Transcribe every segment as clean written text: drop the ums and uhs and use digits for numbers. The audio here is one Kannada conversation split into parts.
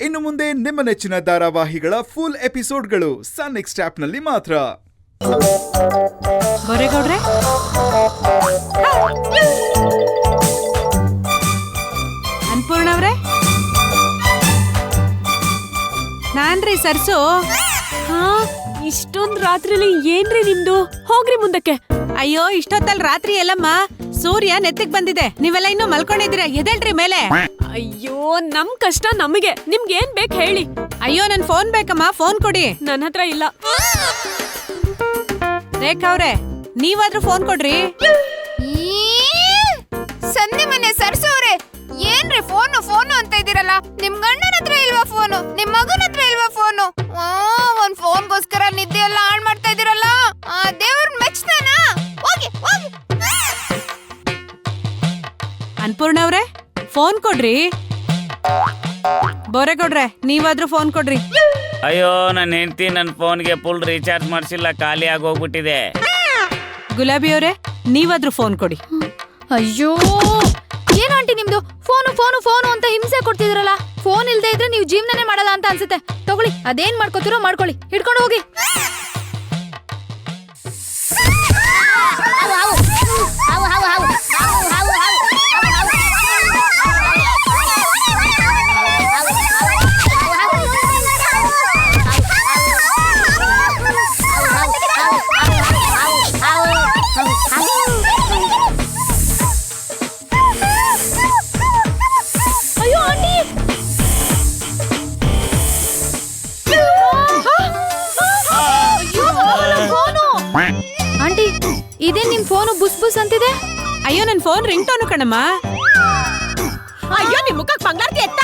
ಇನ್ನು ಮುಂದೆ ನಿಮ್ಮ ನೆಚ್ಚಿನ ಧಾರಾವಾಹಿಗಳ ಫುಲ್ ಎಪಿಸೋಡ್ಗಳು ಸನ್ ನೆಕ್ಸ್ಟ್ ಆಪ್ನಲ್ಲಿ ಮಾತ್ರ. ಬೋರೇಗೌಡ್ರೆ, ಅನ್ಪೂರ್ಣ ಅವ್ರೆ, ನಾನ್ರಿ ಸರ್ಸು. ಇಷ್ಟೊಂದ್ ರಾತ್ರಿಲಿ ಏನ್ರಿ ನಿಮ್ದು? ಹೋಗ್ರಿ ಮುಂದಕ್ಕೆ. ಅಯ್ಯೋ, ಇಷ್ಟೊತ್ತಲ್ ರಾತ್ರಿ ಎಲ್ಲಮ್ಮ, ಸೂರ್ಯ ನೆತ್ತಿಗ್ ಬಂದಿದೆ. ನೀವೆಲ್ಲ ಇನ್ನೂ ಮಲ್ಕೊಂಡಿದ್ದೀರಾ, ಎದೇಳ್ರಿ ಮೇಲೆ. ಅಯ್ಯೋ, ನಮ್ ಕಷ್ಟ ನಮಗೆ, ನಿಮ್ಗೆ ಏನ್ ಬೇಕು ಹೇಳಿ. ಅಯ್ಯೋ, ನನ್ ಫೋನ್ ಬೇಕಮ್ಮ, ಫೋನ್ ಕೊಡಿ. ನನ್ನ ಹತ್ರ ಇಲ್ಲ. ರೇಖಾ ಅವ್ರೆ, ನೀವಾದ್ರೂ ಫೋನ್ ಕೊಡ್ರಿ. ಸಂಧಿ ಮನೆ ಸರ್ಸೋರೆ, ಏನ್ರಿ ಫೋನು ಫೋನು ಅಂತ ಇದ್ದೀರಲ್ಲ? ನಿಮ್ ಗಂಡನ ಹತ್ರ ಇಲ್ವಾ ಫೋನು? ನಿಮ್ ಮಗನ ಹತ್ರ ಇಲ್ವಾ ಫೋನು? ಒಂದ್ ಫೋನ್ಗೋಸ್ಕರ ನಿದ್ದೆ ಎಲ್ಲ ಹಾಳು ಮಾಡ್ತಾ ಇದ್ದೀರಲ್ಲ, ದೇವ್ರ ಮೆಚ್ತಾನ? ಹೋಗಿ ಹೋಗಿ. ಅನ್ಪೂರ್ಣ ಅವ್ರೆ, ಫೋನ್ ಕೊಡ್ರಿ. ಬೋರೇಗೌಡ್ರೆ, ನೀವಾದ್ರೂ ಫೋನ್ ಕೊಡ್ರಿ. ಅಯ್ಯೋ, ನನ್ನ ಹೆಂಡತಿ ನನ್ನ ಫೋನ್ಗೆ ಫುಲ್ ರೀಚಾರ್ಜ್ ಮಾಡಿಸಿಲ್ಲ, ಖಾಲಿ ಆಗೋಗ್ಬಿಟ್ಟಿದೆ. ಗುಲಾಬಿ ಅವರೇ, ನೀವಾದ್ರೂ ಫೋನ್ ಕೊಡಿ. ಅಯ್ಯೋ, ಏನಾಂಟಿ ನಿಮ್ದು? ಫೋನು ಫೋನು ಫೋನು ಅಂತ ಹಿಂಸೆ ಕೊಡ್ತಿದ್ರಲ್ಲ. ಫೋನ್ ಇಲ್ದೇ ಇದ್ರೆ ನೀವು ಜೀವನನೇ ಮಾಡಲ್ಲ ಅಂತ ಅನ್ಸುತ್ತೆ. ತಗೊಳ್ಳಿ, ಅದೇನ್ ಮಾಡ್ಕೋತಿರೋ ಮಾಡ್ಕೊಳ್ಳಿ, ಹಿಡ್ಕೊಂಡು ಹೋಗಿ. ಆಂಟಿ, ಇದೇ ನಿಮ್ ಫೋನು ಬುಸ್ ಬುಸ್ ಅಂತಿದೆ. ಅಯ್ಯೋ, ನನ್ ಫೋನ್ ರಿಂಗ್ ಟೋನು ಕಣಮ್ಮ. ಅಯ್ಯೋ, ನಿಮ್ ಮುಖಕ್ಕೆ ಬಂಗಾರತಿ ಎತ್ತ.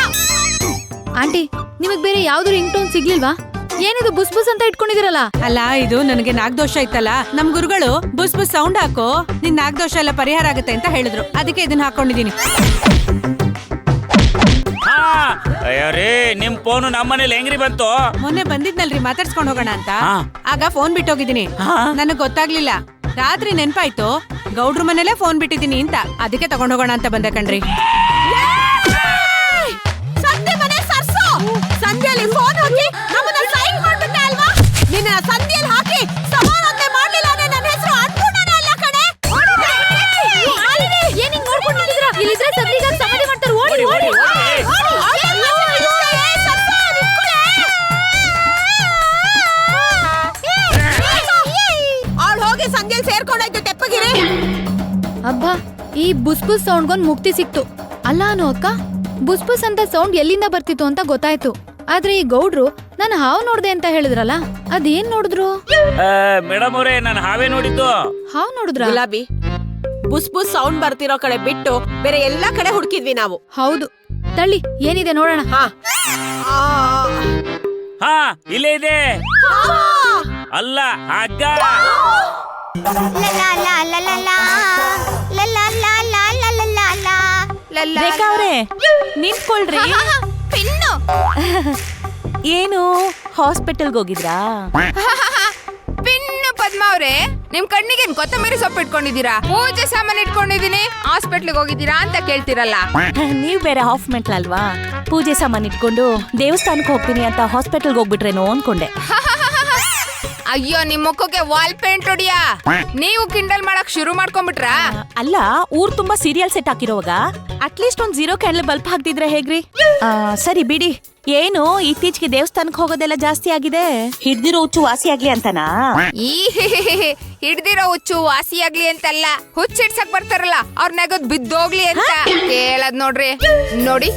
ಆಂಟಿ, ನಿಮಗ್ ಬೇರೆ ಯಾವ್ದು ರಿಂಗ್ ಟೋನ್ ಸಿಗ್ಲಿಲ್ವಾ? ಏನಿದು ಬುಸ್ ಬುಸ್ ಅಂತ ಇಟ್ಕೊಂಡಿದಿರಲ್ಲ? ಅಲ್ಲ, ಇದು ನನಗೆ ನಾಗದೋಷ ಇತ್ತಲ್ಲ, ನಮ್ ಗುರುಗಳು ಬುಸ್ ಬುಸ್ ಸೌಂಡ್ ಹಾಕೋ, ನಿನ್ ನಾಗದೋಷ ಎಲ್ಲ ಪರಿಹಾರ ಆಗುತ್ತೆ ಅಂತ ಹೇಳಿದ್ರು. ಅದಕ್ಕೆ ಇದನ್ನ ಹಾಕೊಂಡಿದೀನಿ. ಅಯ್ಯೋ ರೀ, ನಿಮ್ ಫೋನು ನಮ್ಮನೇಲಿ ಹೆಂಗ್ರಿ ಬಂತು? ಮೊನ್ನೆ ಬಂದಿದ್ನಲ್ರಿ ಮಾತಾಡ್ಸ್ಕೊಂಡ್ ಹೋಗೋಣ ಅಂತ, ಆಗ ಫೋನ್ ಬಿಟ್ಟೋಗಿದ್ದೀನಿ. ನನಗ್ ಗೊತ್ತಾಗ್ಲಿಲ್ಲ. ರಾತ್ರಿ ನೆನ್ಪಾಯ್ತು, ಗೌಡ್ರ ಮನೇಲೆ ಫೋನ್ ಬಿಟ್ಟಿದ್ದೀನಿ ಅಂತ. ಅದಕ್ಕೆ ತಗೊಂಡ್ ಹೋಗೋಣ ಅಂತ ಬಂದೆ ಕಣ್ರಿ. ಸಂಧ್ಯೆ ಮನೆ ಸರ್ಸು, ಸಂಧ್ಯೆಯಲ್ಲಿ ಫೋನ್ ಹಾಕಿ ನಮ್ಮನ್ನ ಸೈನ್ ಮಾಡ್ಬಿಟ್ಟೆ ಅಲ್ವಾ? ನಿನ್ನ ಸಂಧ್ಯೆಯಲ್ಲಿ ಹಾಕಿ ಸಮಾನತೆ ಮಾಡ್ಲಿಲ್ಲ ಅಂದ್ರೆ ನನ್ನ ಹೆಸರು ಅನ್ಪೂರ್ಣನೇ ಅಲ್ಲ ಕಣೆ. ಏನಿಂಗ್ ನೋಡ್ಕೊಂಡಿದ್ದೀರಾ? ಇಲ್ಲಿದ್ರೆ ಸದ್ಯಕ್ಕೆ ಸಮಾಧಿ ಮಾಡ್ತಾರೆ. ಓಡಿ ಓಡಿ. ಸಂಧ್ಯೆಯಲ್ಲಿ ಸೇರ್ಕೊಂಡಾಯ್ತು ತೆಪ್ಪಗಿರಿ. ಅಬ್ಬಾ, ಈ ಬುಸ್ ಬುಸ್ ಸೌಂಡ್ಗೊಂದ್ ಮುಕ್ತಿ ಸಿಕ್ತು. ಅಲ್ಲ ಅನು ಅಕ್ಕ, ಬುಸ್ ಬುಸ್ ಅಂತ ಸೌಂಡ್ ಎಲ್ಲಿಂದ ಬರ್ತಿತ್ತು ಅಂತ ಗೊತ್ತಾಯ್ತು. ಆದ್ರೆ ಈ ಗೌಡ್ರು ನಾನು ಹಾವು ನೋಡ್ದೆ ಅಂತ ಹೇಳಿದ್ರಲ್ಲ, ಅದೇನ್ ನೋಡಿದ್ರು? ಮೇಡಮ್ ಅವರೇ, ನಾನು ಹಾವೇ ನೋಡಿದ್ದು. ಹಾವು ನೋಡಿದ್ರ? ಗುಲಾಬಿ, ಬುಸ್ ಬುಸ್ ಸೌಂಡ್ ಬರ್ತಿರೋ ಕಡೆ ಬಿಟ್ಟು ಬೇರೆ ಎಲ್ಲಾ ಕಡೆ ಹುಡುಕಿದ್ವಿ ನಾವು. ಹೌದು, ತಳ್ಳಿ, ಏನಿದೆ ನೋಡೋಣ. ಹಾ, ಇಲ್ಲೇ ಇದೆ. ಅಲ್ಲ, ಹಗ್ಗ. ರೇಖಾ ಅವ್ರೆ, ನಿಂತ್ಕೊಳ್ರಿ. ಏನು ಹಾಸ್ಪಿಟಲ್ಗೆ ಹೋಗಿದ್ರಾ? ಪಿನ್ನು ಪದ್ಮ ಅವ್ರೆ, ನಿಮ್ ಕಣ್ಣಿಗೆ ಕೊತ್ತಂಬರಿ ಸೊಪ್ಪು ಇಟ್ಕೊಂಡಿದ್ದೀರಾ? ಪೂಜೆ ಸಾಮಾನು ಇಟ್ಕೊಂಡಿದೀನಿ, ಹಾಸ್ಪಿಟ್ಲಿಗೆ ಹೋಗಿದ್ದೀರಾ ಅಂತ ಕೇಳ್ತಿರಲ್ಲ. ನೀವ್ ಬೇರೆ ಹಾಫ್ ಮೆಂಟ್ಲ್ ಅಲ್ವಾ? ಪೂಜೆ ಸಾಮಾನ್ ಇಟ್ಕೊಂಡು ದೇವಸ್ಥಾನಕ್ಕೆ ಹೋಗ್ತೀನಿ ಅಂತ ಹಾಸ್ಪಿಟಲ್ಗೆ ಹೋಗ್ಬಿಟ್ರೇನೋ ಅನ್ಕೊಂಡೆ. ಅಯ್ಯೋ, ನಿಮ್ ಮುಖಕ್ಕೆ ವಾಲ್ ಪೇಂಟ್ ಹೊಡಿಯಾ? ನೀವು ಕಿಂಡಲ್ ಮಾಡಕ್ ಶುರು ಮಾಡ್ಕೊಂಡ್ಬಿಟ್ರ? ಅಲ್ಲ, ಊರ್ ತುಂಬಾ ಸೀರಿಯಲ್ ಸೆಟ್ ಹಾಕಿರೋವಾಗ ಅಟ್ಲೀಸ್ಟ್ ಒಂದ್ 0 ಕ್ಯಾಂಡಲ್ ಬಲ್ಪ್ ಹಾಕ್ತಿದ್ರೆ ಹೇಗ್ರಿ? ಸರಿ ಬಿಡಿ. ಏನು ಇತ್ತೀಚೆಗೆ ದೇವಸ್ಥಾನಕ್ಕೆ ಹೋಗೋದೆಲ್ಲ ಜಾಸ್ತಿ ಆಗಿದೆ? ಹಿಡ್ದಿರೋ ಹುಚ್ಚು ವಾಸಿ ಆಗ್ಲಿ ಅಂತನಾ? ಈ ಹಿಡ್ದಿರೋ ಹುಚ್ಚು ವಾಸಿ ಆಗ್ಲಿ ಅಂತಲ್ಲ, ಹುಚ್ಚಿಡ್ಸಕ್ ಬರ್ತಾರಲ್ಲ ಅವ್ರ ನಗದ್ ಬಿದ್ದೋಗ್ಲಿ ಅಂತ ಕೇಳದ್ ನೋಡ್ರಿ. ನೋಡಿ,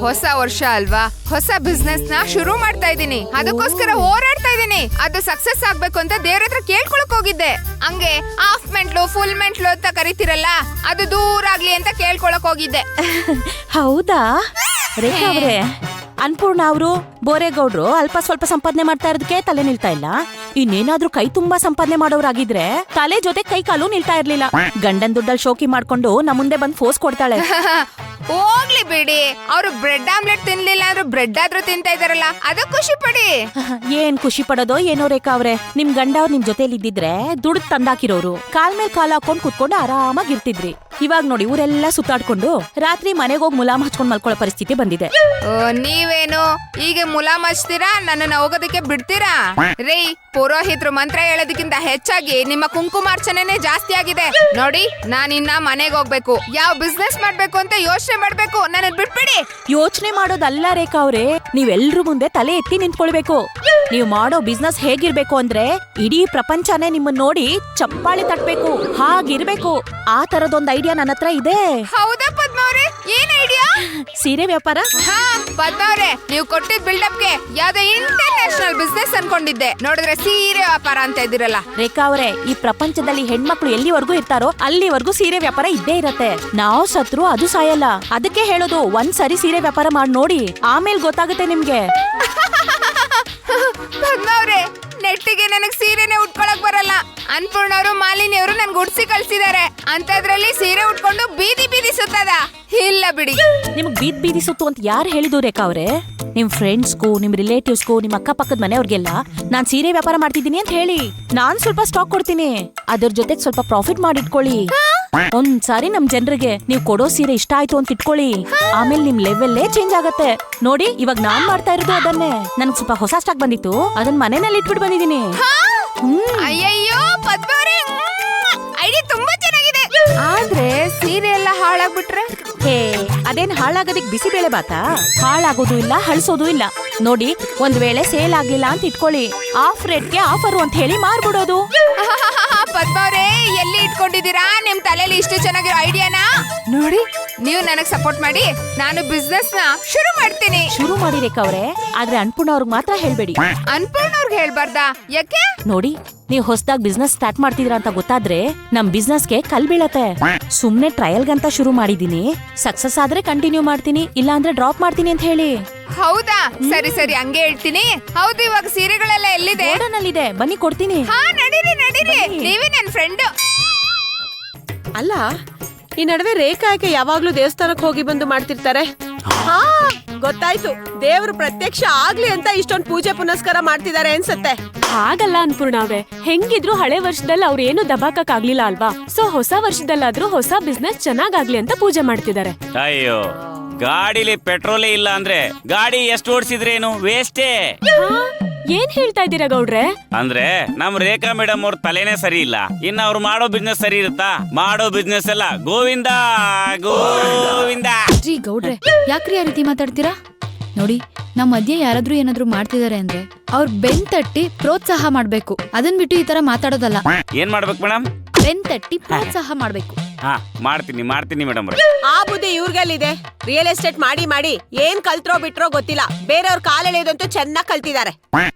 ಹೊಸ ವರ್ಷ ಅಲ್ವಾ, ಹೊಸ ಬಿಸ್ನೆಸ್ ನ ಶುರು ಮಾಡ್ತಾ ಇದೀನಿ. ಅದಕ್ಕೋಸ್ಕರ ಹೋರಾಡ್ತಾ ಇದೀನಿ. ಅದು ಸಕ್ಸಸ್ ಆಗ್ಬೇಕು ಅಂತ ದೇವ್ರ ಹತ್ರ ಕೇಳ್ಕೊಳಕ್ ಹೋಗಿದ್ದೆ. ಹಂಗೆ ಹಾಫ್ ಮೆಂಟ್ಲು ಫುಲ್ ಮೆಂಟ್ಲು ಅಂತ ಕರಿತಿರಲ್ಲ, ಅದು ದೂರ ಆಗ್ಲಿ ಅಂತ ಕೇಳ್ಕೊಳಕ್ ಹೋಗಿದ್ದೆ. ಹೌದಾ? ರೇಖಾ ಅವ್ರೆ, ಅನ್ಪೂರ್ಣ ಅವರು ಬೋರೇಗೌಡ್ರು ಅಲ್ಪ ಸ್ವಲ್ಪ ಸಂಪಾದನೆ ಮಾಡ್ತಾ ಇರೋದಕ್ಕೆ ತಲೆ ನಿಲ್ತಾ ಇಲ್ಲ. ಇನ್ನೇನಾದ್ರೂ ಕೈ ತುಂಬಾ ಸಂಪಾದನೆ ಮಾಡೋರಾಗಿದ್ರೆ ತಲೆ ಜೊತೆ ಕೈ ಕಾಲು ನಿಲ್ತಾ ಇರ್ಲಿಲ್ಲ. ಗಂಡನ್ ದುಡ್ಡಲ್ಲಿ ಶೋಕಿ ಮಾಡ್ಕೊಂಡು ನಮ್ಮ ಮುಂದೆ ಬಂದ್ ಫೋರ್ಸ್ ಕೊಡ್ತಾಳೆ. ಹೋಗ್ಲಿ ಬಿಡಿ. ಅವ್ರು ಬ್ರೆಡ್ ಆಮ್ಲೆಟ್ ತಿನ್ಲಿಲ್ಲ ಅಂದ್ರೂ ಬ್ರೆಡ್ ಆದ್ರೂ ತಿಂತಾ ಇದಾರಲ್ಲ, ಅದು ಖುಷಿ ಪಡಿ. ಏನ್ ಖುಷಿ ಪಡೋದೋ ಏನೋ ರೇಖಾ ಅವ್ರೆ, ನಿಮ್ ಗಂಡ ಅವ್ರು ನಿಮ್ ಜೊತೆಲಿ ಇದ್ದಿದ್ರೆ ದುಡ್ಡು ತಂದಾಕಿರೋರು ಕಾಲ್ ಮೇಲ್ ಕಾಲ್ ಹಾಕೊಂಡ್ ಕುತ್ಕೊಂಡು ಆರಾಮಾಗಿ ಇರ್ತಿದ್ರಿ. ಇವಾಗ ನೋಡಿ ಊರೆಲ್ಲ ಸುತ್ತಾಡ್ಕೊಂಡು ರಾತ್ರಿ ಮನೆಗೆ ಹೋಗಿ ಮುಲಾಮ್ ಹಚ್ಕೊಂಡ್ ಮಲ್ಕೊಳ್ಳೋ ಪರಿಸ್ಥಿತಿ ಬಂದಿದೆ. ನೀವೇನು ಈಗ ಮುಲಾಮ್ ಹಚ್ತೀರಾ, ನನ್ನನ್ನ ಹೋಗೋದಕ್ಕೆ ಬಿಡ್ತೀರಾ? ರೀ, ಪುರೋಹಿತರು ಮಂತ್ರ ಹೇಳೋದಕ್ಕಿಂತ ಹೆಚ್ಚಾಗಿ ನಿಮ್ಮ ಕುಂಕುಮಾರ್ಚನೆನೇ ಜಾಸ್ತಿ ಆಗಿದೆ ನೋಡಿ. ನಾನಿನ್ನ ಮನೆಗೆ ಹೋಗ್ಬೇಕು, ಯಾವ ಬಿಸ್ನೆಸ್ ಮಾಡ್ಬೇಕು ಅಂತ ಯೋಚನೆ ಮಾಡ್ಬೇಕು. ನನ್ನ ಬಿಟ್ಬಿಡಿ. ಯೋಚನೆ ಮಾಡೋದಲ್ಲ ರೇಖಾ ಅವ್ರೆ, ನೀವೆಲ್ರೂ ಮುಂದೆ ತಲೆ ಎತ್ತಿ ನಿಂತ್ಕೊಳ್ಬೇಕು. ನೀವು ಮಾಡೋ ಬಿಸ್ನೆಸ್ ಹೇಗಿರ್ಬೇಕು ಅಂದ್ರೆ ಇಡೀ ಪ್ರಪಂಚನೇ ನಿಮ್ಮನ್ನ ನೋಡಿ ಚಪ್ಪಾಳಿ ತಟ್ಬೇಕು, ಹಾಗಿರ್ಬೇಕು. ಆ ತರದೊಂದ್ ಐಡಿಯಾ ನನ್ನ ಹತ್ರ ಇದೆ. ಹೌದಾ ಪದ್ಮವ್ರೆ, ಏನ್ ಐಡಿಯಾ? ಸೀರೆ ವ್ಯಾಪಾರ. ಹಾ ಪದ್ಮವ್ರೆ, ನೀವು ಕೊಟ್ಟಿದ್ ಬಿಲ್ಡಪ್ ಗೆ ಯಾವ್ದೋ ಇಂಟರ್ನ್ಯಾಷನಲ್ ಬಿಸ್ನೆಸ್ ಅನ್ಕೊಂಡಿದ್ದೆ, ನೋಡಿದ್ರೆ ಸೀರೆ ವ್ಯಾಪಾರ ಅಂತ ಇದ್ದೀರಲ್ಲ. ರೇಖಾ ಅವರೇ, ಈ ಪ್ರಪಂಚದಲ್ಲಿ ಹೆಣ್ಮಕ್ಳು ಎಲ್ಲಿವರೆಗೂ ಇರ್ತಾರೋ ಅಲ್ಲಿವರೆಗೂ ಸೀರೆ ವ್ಯಾಪಾರ ಇದ್ದೇ ಇರತ್ತೆ. ನಾವು ಸತ್ರು ಅದು ಸಾಯಲ್ಲ. ಅದಕ್ಕೆ ಹೇಳೋದು, ಒಂದ್ಸರಿ ಸೀರೆ ವ್ಯಾಪಾರ ಮಾಡಿ ನೋಡಿ, ಆಮೇಲೆ ಗೊತ್ತಾಗುತ್ತೆ ನಿಮ್ಗೆ. ಪದ್ಮವ್ರೆ, ನೆಟ್ಟಿಗೆ ನನಗ್ ಸೀರೆನೆ ಉಟ್ಕೊಳಕ್ ಬರಲ್ಲ. ಅನ್ಪೂರ್ಣವರು ಮಾಲಿನಿ ಅವರು ನನ್ಗೆ ಉಡ್ಸಿ ಕಳ್ಸಿದಾರೆ, ಅಂತದ್ರಲ್ಲಿ ಸೀರೆ ಉಟ್ಕೊಂಡು ಬೀದಿ ಬೀದಿ ಸುತ್ತದ. ಇಲ್ಲ ಬಿಡಿ. ನಿಮ್ಗ್ ಬೀದಿ ಸುತ್ತು ಅಂತ ಯಾರು ಹೇಳಿದ್ರು ರೇಖಾ ಅವ್ರೆ? ನಿಮ್ ಫ್ರೆಂಡ್ಸ್ಗೂ, ನಿಮ್ ರಿಲೇಟಿವ್ಸ್ಗೂ, ನಿಮ್ ಅಕ್ಕಪಕ್ಕದ ಮನೆಯವ್ರಿಗೆಲ್ಲ ನಾನ್ ಸೀರೆ ವ್ಯಾಪಾರ ಮಾಡ್ತಿದ್ದೀನಿ ಅಂತ ಹೇಳಿ. ನಾನ್ ಸ್ವಲ್ಪ ಸ್ಟಾಕ್ ಕೊಡ್ತೀನಿ, ಅದ್ರ ಜೊತೆಗೆ ಸ್ವಲ್ಪ ಪ್ರಾಫಿಟ್ ಮಾಡಿಟ್ಕೊಳ್ಳಿ. ಒಂದ್ಸಾರಿ ನಮ್ ಜನರಿಗೆ ನೀವ್ ಕೊಡೋ ಸೀರೆ ಇಷ್ಟ ಆಯ್ತು ಅಂತ ಇಟ್ಕೊಳ್ಳಿ, ಆಮೇಲೆ ನಿಮ್ ಲೆವೆಲ್ಲೇ ಚೇಂಜ್ ಆಗತ್ತೆ. ನೋಡಿ, ಇವಾಗ ನಾನ್ ಮಾಡ್ತಾ ಇರೋದು ಅದನ್ನೇ. ನನ್ಗ್ ಸ್ವಲ್ಪ ಹೊಸ ಸ್ಟಾಕ್ ಬಂದಿತ್ತು, ಅದನ್ನ ಮನೆಯಲ್ಲಿ ಇಟ್ಬಿಟ್ಟು ಬಂದಿದ್ದೀನಿ. ಅಯ್ಯಯ್ಯೋ ಪದ್ಮವ್ರೆ, ಐಡಿಯಾ ತುಂಬಾ ಚೆನ್ನಾಗಿದೆ. ಆದ್ರೆ ಸೀರೆ ಎಲ್ಲ ಹಾಳಾಗ್ಬಿಟ್ರೆ? ಹೇ, ಅದೇನ್ ಹಾಳಾಗೋದಿಕ್ ಬಿಸಿಬೇಳೆ ಬಾತಾ? ಹಾಳಾಗೋದು ಇಲ್ಲ, ಹಳ್ಸೋದು ಇಲ್ಲ. ನೋಡಿ, ಒಂದ್ ವೇಳೆ ಸೇಲ್ ಆಗ್ಲಿಲ್ಲ ಅಂತ ಇಟ್ಕೊಳ್ಳಿ, ಆಫ್ ರೇಟ್ಗೆ ಆಫರ್ ಅಂತ ಹೇಳಿ ಮಾರ್ಬಿಡೋದು. ಪದ್ಮವ್ರೆ, ಎಲ್ಲಿ ಇಟ್ಕೊಂಡಿದ್ದೀರಾ ನಿಮ್ ತಲೆಯಲ್ಲಿ ಇಷ್ಟು ಚೆನ್ನಾಗಿರೋ ಐಡಿಯಾನ? ನೋಡಿ, ನೀವು ನನಗ್ ಸಪೋರ್ಟ್ ಮಾಡಿ, ನಾನು ಬಿಸ್ನೆಸ್ ನ ಶುರು ಮಾಡ್ತೀನಿ. ಶುರು ಮಾಡಿ ರೇಖಾ ಅವ್ರೆ, ಆದ್ರೆ ಅನ್ಪೂರ್ಣ ಅವ್ರಿಗೆ ಮಾತ್ರ ಹೇಳ್ಬೇಡಿ. ಅನ್ಪೂರ್ಣ ಅವ್ರಿಗೆ ಹೇಳ್ಬಾರ್ದಾ? ಯಾಕೆ? ನೋಡಿ, ನೀವ್ ಹೊಸದಾಗಿ ಬಿಸ್ನೆಸ್ ಸ್ಟಾರ್ಟ್ ಮಾಡ್ತಿದ್ರ ಅಂತ ಗೊತ್ತಾದ್ರೆ ನಮ್ ಬಿಸ್ನೆಸ್ಗೆ ಕಲ್ ಬೀಳತ್ತೆ. ಸುಮ್ನೆ ಟ್ರಯಲ್ಗಂತ ಶುರು ಮಾಡಿದೀನಿ, ಸಕ್ಸಸ್ ಆದ್ರೆ ಕಂಟಿನ್ಯೂ ಮಾಡ್ತೀನಿ, ಇಲ್ಲ ಅಂದ್ರೆ ಡ್ರಾಪ್ ಮಾಡ್ತೀನಿ ಅಂತ ಹೇಳಿ. ಹೌದಾ? ಸರಿ ಸರಿ, ಹಂಗೆ ಹೇಳ್ತೀನಿ. ಹೌದು, ಇವಾಗ ಸೀರೆಗಳೆಲ್ಲ ಎಲ್ಲಿದೆ? ಗೋಡನಲ್ಲಿದೆ, ಬನ್ನಿ ಕೊಡ್ತೀನಿ. ಹಾ, ನಡೀರಿ ನಡೀರಿ, ನೀವೇ ನನ್ ಫ್ರೆಂಡ್. ಅಲ್ಲ, ಈ ನಡುವೆ ರೇಖಾ ಯಾಕೆ ಯಾವಾಗ್ಲೂ ದೇವಸ್ಥಾನಕ್ಕೆ ಹೋಗಿ ಬಂದು ಮಾಡ್ತಿರ್ತಾರೆ? ಹಾ, ಗೊತ್ತಾಯ್ತು. ದೇವ್ರು ಪ್ರತ್ಯಕ್ಷ ಆಗ್ಲಿ ಅಂತ ಇಷ್ಟೊಂದು ಪೂಜೆ ಪುನಸ್ಕಾರ ಮಾಡ್ತಿದ್ದಾರೆ ಅನ್ಸತ್ತೆ. ಹಾಗಲ್ಲ ಅನ್ಪೂರ್ಣ ಅವ್ರೆ, ಹೆಂಗಿದ್ರು ಹಳೆ ವರ್ಷದಲ್ಲಿ ಅವ್ರು ಏನು ದಬಾಕಕ್ ಆಗ್ಲಿಲ್ಲ ಅಲ್ವಾ? ಸೊ ಹೊಸ ವರ್ಷದಲ್ಲಾದ್ರೂ ಹೊಸ ಬಿಸ್ನೆಸ್ ಚೆನ್ನಾಗಾಗ್ಲಿ ಅಂತ ಪೂಜೆ ಮಾಡ್ತಿದ್ದಾರೆ. ಅಯ್ಯೋ, ಗಾಡಿಲಿ ಪೆಟ್ರೋಲೇ ಇಲ್ಲ ಅಂದ್ರೆ ಗಾಡಿ ಎಷ್ಟು ಓಡಿಸಿದ್ರೇನು ವೇಸ್ಟೇ. ಏನ್ ಹೇಳ್ತಾ ಇದ್ದೀರಾ ಗೌಡ್ರೆ? ಅಂದ್ರೆ ನಮ್ ರೇಖಾ ಮೇಡಮ್ ಅವ್ರ ತಲೆನೇ ಸರಿ ಇಲ್ಲ, ಇನ್ನ ಅವ್ರು ಮಾಡೋ ಬಿಸ್ನೆಸ್ ಸರಿ ಇರುತ್ತಾ? ಮಾಡೋ ಬಿಸ್ನೆಸ್ ಎಲ್ಲ ಗೋವಿಂದ ಗೋವಿಂದ. ರೀ ಗೌಡ್ರೆ, ಯಾಕ್ರಿ ಆ ರೀತಿ ಮಾತಾಡ್ತೀರಾ? ನೋಡಿ, ನಮ್ಮ ಮಧ್ಯೆ ಯಾರಾದ್ರೂ ಏನಾದ್ರೂ ಮಾಡ್ತಿದಾರೆ ಅಂದ್ರೆ ಅವ್ರ ಬೆನ್ ತಟ್ಟಿ ಪ್ರೋತ್ಸಾಹ ಮಾಡ್ಬೇಕು. ಅದನ್ ಬಿಟ್ಟು ಈ ತರ ಮಾತಾಡೋದಲ್ಲ. ಏನ್ ಮಾಡ್ಬೇಕು ಮೇಡಮ್? ಬೆನ್ ತಟ್ಟಿ ಪ್ರೋತ್ಸಾಹ ಮಾಡ್ಬೇಕು. ಹಾ, ಮಾಡ್ತೀನಿ ಮೇಡಮ್. ಆ ಬುದ್ಧಿ ಇವ್ರಿಗೆಲ್ಲಿದೆ? ರಿಯಲ್ ಎಸ್ಟೇಟ್ ಮಾಡಿ ಮಾಡಿ ಏನ್ ಕಲ್ತ್ರೋ ಬಿಟ್ರೋ ಗೊತ್ತಿಲ್ಲ, ಬೇರೆಯವ್ರ ಕಾಲೆಳೆಯೋದಂತೂ ಚೆನ್ನಾಗ್ ಕಲ್ತಿದ್ದಾರೆ.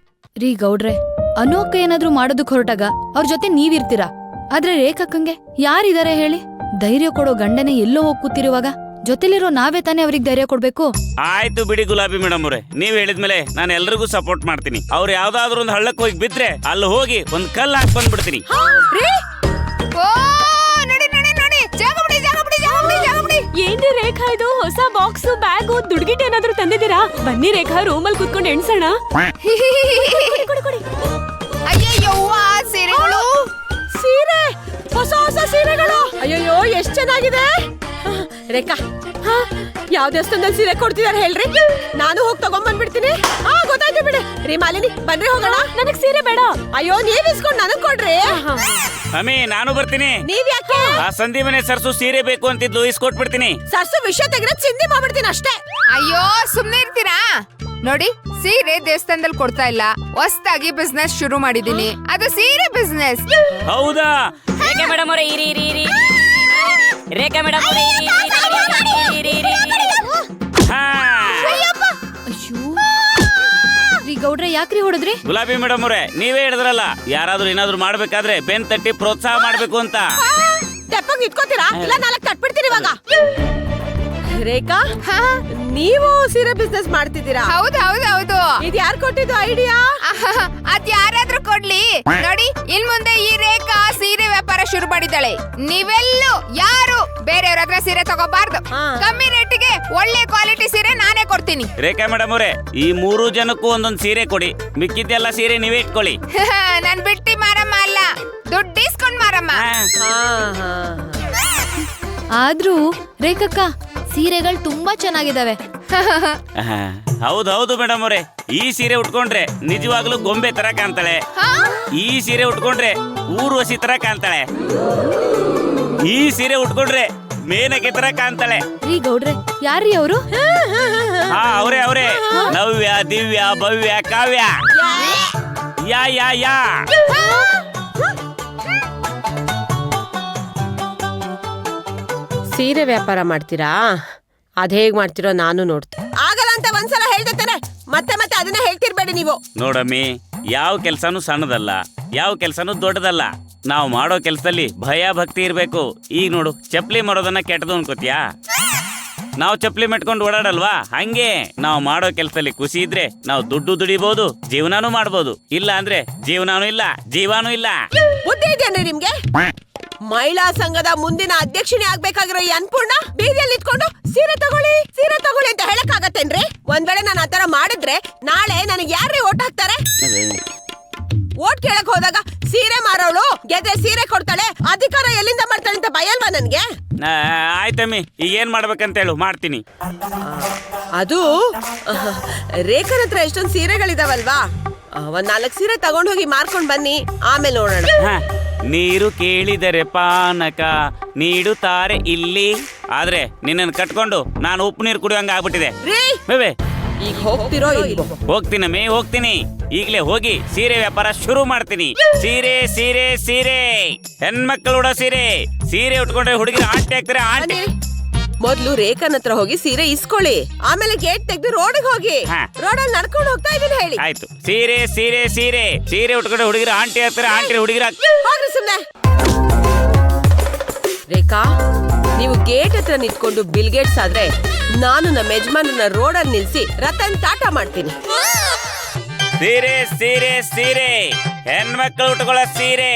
ರೀ ಗೌಡ್ರೆ, ಅನೋಕ ಏನಾದ್ರೂ ಮಾಡೋದಕ್ ಹೊರಟಾಗ ಅವ್ರ ಜೊತೆ ನೀವಿರ್ತೀರಾ, ಆದ್ರೆ ರೇಖಕ್ಕಂಗೆ ಯಾರಿದಾರೆ ಹೇಳಿ? ಧೈರ್ಯ ಕೊಡೋ ಗಂಡನೇ ಎಲ್ಲೋ ಹೋಗ್ ಕೂತಿರುವಾಗ ಜೊತೆಲಿರೋ ನಾವೇ ತಾನೇ ಅವ್ರಿಗೆ ಧೈರ್ಯ ಕೊಡ್ಬೇಕು. ಆಯ್ತು ಬಿಡಿ ಗುಲಾಬಿ ಮೇಡಮ್ ಅವ್ರೆ, ನೀವ್ ಹೇಳಿದ್ಮೇಲೆ ನಾನು ಎಲ್ರಿಗೂ ಸಪೋರ್ಟ್ ಮಾಡ್ತೀನಿ. ಅವ್ರು ಯಾವ್ದಾದ್ರು ಒಂದ್ ಹಳ್ಳಕ್ ಹೋಗಿ ಬಿದ್ರೆ ಅಲ್ಲಿ ಹೋಗಿ ಒಂದ್ ಕಲ್ಲು ಹಾಕಿ ಬಂದ್ಬಿಡ್ತೀನಿ. ಓ, ನೋಡಿ ನೋಡಿ ನೋಡಿ, ಜಾಗ ಬಿಡಿ ಜಾಗ ಬಿಡಿ ಜಾಗ ಬಿಡಿ ಜಾಗ ಬಿಡಿ. ಏನ್ರಿ ರೇಖಾ, ಇದು ಹೊಸ ಬಾಕ್ಸ್, ಬ್ಯಾಗು, ದುಡ್ಗಿಟ್ ಏನಾದ್ರೂ ತಂದಿದ್ದೀರಾ? ಬನ್ನಿ ರೇಖಾ, ರೂಮಲ್ಲಿ ಕುತ್ಕೊಂಡು ಎಣ್ಸೋಣ. ಅಯ್ಯಯ್ಯೋ, ಸೀರೆಗಳು, ಸೀರೆ, ಹೊಸ ಹೊಸ ಸೀರೆಗಳು. ಅಯ್ಯಯ್ಯೋ, ಎಷ್ಟ್ ಚೆನ್ನಾಗಿದೆ. ರೇಖಾ, ಯಾವ ದೇವಸ್ಥಾನದಲ್ಲಿ ಸೀರೆ ಕೊಡ್ತಿದಾರೆ ಹೇಳ್ರಿ, ನಾನು ಹೋಗಿ ತಗೊಂಡ್ಬಂದ್ಬಿಡ್ತೀನಿ. ಗೊತ್ತಾಯ್ತು ಬಿಡಿ. ರೀ ಮಾಲಿನಿ, ಬನ್ರಿ ಹೋಗೋಣ. ನನಗ್ ಸೀರೆ ಬೇಡ. ಅಯ್ಯೋ, ನೀವ್ ಇಸ್ಕೊಂಡ್ ನನಗ್ ಕೊಡ್ರಿ. ಅಮ್ಮಿ, ನಾನು ಬರ್ತೀನಿ. ನೀವ್ ಯಾಕೆ? ಆ ಸಂಧಿ ಮನೆ ಸರ್ಸು ಸೀರೆ ಬೇಕು ಅಂತಿದ್ಲು, ಇಸ್ಕೊಟ್ಬಿಡ್ತೀನಿ. ಸರ್ಸು ವಿಷಯ ತೆಗೆದ್ರೆ ಚಿಂದಿ ಮಾಡ್ಬಿಡ್ತೀನಿ ಅಷ್ಟೇ. ಅಯ್ಯೋ, ಸುಮ್ನೆ ಇರ್ತೀರಾ? ನೋಡಿ, ಸೀರೆ ದೇವಸ್ಥಾನದಲ್ಲಿ ಕೊಡ್ತಾ ಇಲ್ಲ, ಹೊಸದಾಗಿ ಬಿಸ್ನೆಸ್ ಶುರು ಮಾಡಿದೀನಿ, ಅದು ಸೀರೆ ಬಿಸ್ನೆಸ್. ಹೌದಾ? ರೇಖಾ ಮೇಡಮ್ ಅವರೇ, ಇರಿ ಇರಿ ಇರಿ. ರೇಖಾ ಮೇಡಮ್ ಅವರೇ, ಇರಿ ಇರಿ ಇರಿ. ಅಯ್ಯೋ ರೀ ಗೌಡ್ರೆ, ಯಾಕ್ರಿ ಹೊಡೆದ್ರಿ? ಗುಲಾಬಿ ಮೇಡಮ್ ಅವರೇ, ನೀವೇ ಹೇಳಿದ್ರಲ್ಲ, ಯಾರಾದ್ರೂ ಏನಾದ್ರು ಮಾಡ್ಬೇಕಾದ್ರೆ ಬೆನ್ ತಟ್ಟಿ ಪ್ರೋತ್ಸಾಹ ಮಾಡ್ಬೇಕು ಅಂತ. ತೆಪ್ಪಂಗ್ ಇಟ್ಕೋತೀರಾ? ಇಲ್ಲ ನಾಲ್ಕು ತಟ್ಬಿಡ್ತೀನಿ ಇವಾಗ. ರೇಖಾ, ನೀವು ಸೀರೆ ಬಿಸ್ನೆಸ್ ಮಾಡ್ತಿದ್ದೀರಾ? ಹೌದು ಹೌದು ಹೌದು. ಇದು ಯಾರು ಕೊಟ್ಟಿದ್ದು ಐಡಿಯಾ? ಅದ್ ಯಾರಾದ್ರೂ ಕೊಡ್ಲಿ. ನೋಡಿ ಇನ್ ಮುಂದೆ ಈ ರೇಖಾ ಸೀರೆ ವ್ಯಾಪಾರ ಶುರು ಮಾಡಿದ್ದಾಳೆ. ನೀವೆಲ್ಲೂ ಯಾರು ಬೇರೆಯವ್ರ ಹತ್ರ ಸೀರೆ ತಗೋಬಾರ್ದು. ಕಮ್ಮಿ ರೇಟಿಗೆ ಒಳ್ಳೆ ಕ್ವಾಲಿಟಿ ಸೀರೆ ನಾನೇ ಕೊಡ್ತೀನಿ. ರೇಖಾ ಮೇಡಮ್ ಅವರೇ, ಈ 3 ಜನಕ್ಕೂ ಒಂದೊಂದ್ ಸೀರೆ ಕೊಡಿ, ಮಿಕ್ಕಿದ್ದೆಲ್ಲ ಸೀರೆ ನೀವೇ ಇಟ್ಕೊಳ್ಳಿ. ನನ್ ಬಿಟ್ಟಿ ಮಾರಮ್ಮ ಅಲ್ಲ, ದುಡ್ಡು ಇಸ್ಕೊಂಡ್ ಮಾರಮ್ಮ. ಆದ್ರೂ ರೇಖಕ್ಕ ಸೀರೆಗಳು ತುಂಬಾ ಚೆನ್ನಾಗಿದಾವೆ. ಹೌದು ಮೇಡಮ್ ಅವರೇ, ಈ ಸೀರೆ ಉಟ್ಕೊಂಡ್ರೆ ನಿಜವಾಗ್ಲೂ ಗೊಂಬೆ ತರ ಕಾಣ್ತಾಳೆ. ಈ ಸೀರೆ ಉಟ್ಕೊಂಡ್ರೆ ಊರ್ವಶಿ ತರ ಕಾಣ್ತಾಳೆ. ಈ ಸೀರೆ ಉಟ್ಕೊಂಡ್ರೆ ಮೇನಕೆ ತರ ಕಾಣ್ತಾಳೆ. ರೀ ಗೌಡ್ರೆ, ಯಾರ್ರೀ ಅವರು? ಹಾ, ಅವರೇ ನವ್ಯ, ದಿವ್ಯ, ಭವ್ಯ, ಕಾವ್ಯ. ಯಾ ಯಾ ಯಾ ಸೀರೆ ವ್ಯಾಪಾರ ಮಾಡ್ತೀರಾ? ಅದ್ ಹೇಗ್ ಮಾಡ್ತಿರೋ ನಾನು ನೋಡ್ತೀನಿ. ಆಗಲ್ಲ ಅಂತ ಒಂದ್ಸಲ ಹೇಳ್ತಾನೆ, ಮತ್ತೆ ಮತ್ತೆ ಅದನ್ನ ಹೇಳ್ತಿರ್ಬೇಡಿ ನೀವು. ನೋಡಮ್ಮಿ, ಯಾವ ಕೆಲ್ಸನೂ ಸಣ್ಣದಲ್ಲ, ಯಾವ ಕೆಲ್ಸನೂ ದೊಡ್ಡದಲ್ಲ. ನಾವು ಮಾಡೋ ಕೆಲ್ಸದಲ್ಲಿ ಭಯ ಭಕ್ತಿ ಇರ್ಬೇಕು. ಈಗ ನೋಡು, ಚಪ್ಲಿ ಮಾಡೋದನ್ನ ಕೆಟ್ಟದು ಅನ್ಕೋತಿಯಾ? ನಾವು ಚಪ್ಲಿ ಮೆಟ್ಕೊಂಡು ಓಡಾಡಲ್ವಾ? ಹಂಗೆ ನಾವು ಮಾಡೋ ಕೆಲ್ಸದಲ್ಲಿ ಖುಷಿ ಇದ್ರೆ ನಾವು ದುಡ್ಡು ದುಡಿಬಹುದು, ಜೀವನಾನು ಮಾಡ್ಬೋದು. ಇಲ್ಲ ಅಂದ್ರೆ ಜೀವನಾನು ಇಲ್ಲ, ಜೀವಾನು ಇಲ್ಲ. ಬುದ್ಧಿ ಇದೆಯೇನ್ರಿ ನಿಮ್ಗೆ? ಮಹಿಳಾ ಸಂಘದ ಮುಂದಿನ ಅಧ್ಯಕ್ಷಣೆ ಆಗ್ಬೇಕಾಗಿರೋ ಈ ಅನ್ಪೂರ್ಣ ಬೀದಿಯಲ್ಲಿ ಇಟ್ಕೊಂಡು ಸೀರೆ ತಗೊಳ್ಳಿ ಅಂತ ಹೇಳಕ್ ಆಗತ್ತೇನ್ರಿ? ಒಂದ್ ವೇಳೆ ನಾನು ಆತರ ಮಾಡಿದ್ರೆ ನಾಳೆ ನನಗೆ ಯಾರೇ ಓಟ್ ಹಾಕ್ತಾರೆ? ಓಟ್ ಕೇಳಕ್ ಹೋದಾಗ ಸೀರೆ ಮಾರೋಳು ಗೆದ್ರೆ ಸೀರೆ ಕೊಡ್ತಾಳೆ, ಅಧಿಕಾರ ಎಲ್ಲಿಂದ ಮಾಡ್ತಾಳೆ ಅಂತ ಭಯ ಅಲ್ವಾ ನನ್ಗೆ? ಆಯ್ತಮ್ಮಿ, ಈಗ ಏನ್ ಮಾಡ್ಬೇಕಂತ ಹೇಳು, ಮಾಡ್ತೀನಿ. ಅದು ರೇಖಾನ ಹತ್ರ ಎಷ್ಟೊಂದು ಸೀರೆಗಳಿದಾವಲ್ವಾ, ಒಂದ್ 4 ಸೀರೆ ತಗೊಂಡ್ ಹೋಗಿ ಮಾರ್ಕೊಂಡ್ ಬನ್ನಿ, ಆಮೇಲೆ ನೋಡೋಣ. ನೀರು ಕೇಳಿದರೆ ಪಾನಕ ನೀಡುತ್ತಾರೆ ಇಲ್ಲಿ. ಆದ್ರೆ ನಿನ್ನನ್ನು ಕಟ್ಕೊಂಡು ನಾನು ಉಪ್ಪು ನೀರು ಕುಡಿಯೋಂಗ ಆಗ್ಬಿಟ್ಟಿದೆ. ಬೇಬೆ, ಈಗ ಹೋಗ್ತಿರೋ ಇಲ್ವೋ? ಹೋಗ್ತೀನಿ. ಈಗಲೇ ಹೋಗಿ ಸೀರೆ ವ್ಯಾಪಾರ ಶುರು ಮಾಡ್ತೀನಿ. ಸೀರೆ ಸೀರೆ ಸೀರೆ, ಹೆಣ್ಮಕ್ಳು ಉಡೋ ಸೀರೆ ಉಟ್ಕೊಂಡ್ರೆ ಹುಡುಗಿ ಆಂಟಿ ಆಗ್ತಾರೆ. ಆಂಟಿ ಮೊದ್ಲು ರೇಖಾನ್ ಹತ್ರ ಹೋಗಿ ಸೀರೆ ಇಸ್ಕೊಳ್ಳಿ, ಆಮೇಲೆ ಗೇಟ್ ತೆಗೆದು ರೋಡ್ಗೆ ಹೋಗಿ. ರೋಡಲ್ಲಿ ನಡ್ಕೊಂಡು ಹೋಗ್ತಾ ಇದೀನಿ ಹೇಳಿ. ಆಯ್ತು. ಸೀರೆ ಸೀರೆ ಸೀರೆ, ಸೀರೆ ಉಟ್ಕೊಂಡ್ರೆ ಹುಡುಗಿರ ಆಂಟಿ ಆಗ್ತಾರೆ, ಆಂಟಿ ಹುಡುಗಿರ. ಹೋಗ್ರಿ ಸುಮ್ನೆ. ರೇಖಾ, ನೀವು ಗೇಟ್ ಹತ್ರ ನಿಂತ್ಕೊಂಡು ಬಿಲ್ ಗೇಟ್ಸ್ ಆದ್ರೆ ನಾನು ನಮ್ಮ ಯಜಮಾನನ ರೋಡಲ್ಲಿ ನಿಲ್ಸಿ ರತನ್ ಟಾಟಾ ಮಾಡ್ತೀನಿ. ಸೀರೆ ಸೀರೆ ಸೀರೆ, ಹೆಣ್ಮಕ್ಳು ಉಟ್ಕೊಳ್ಳೋ ಸೀರೆ,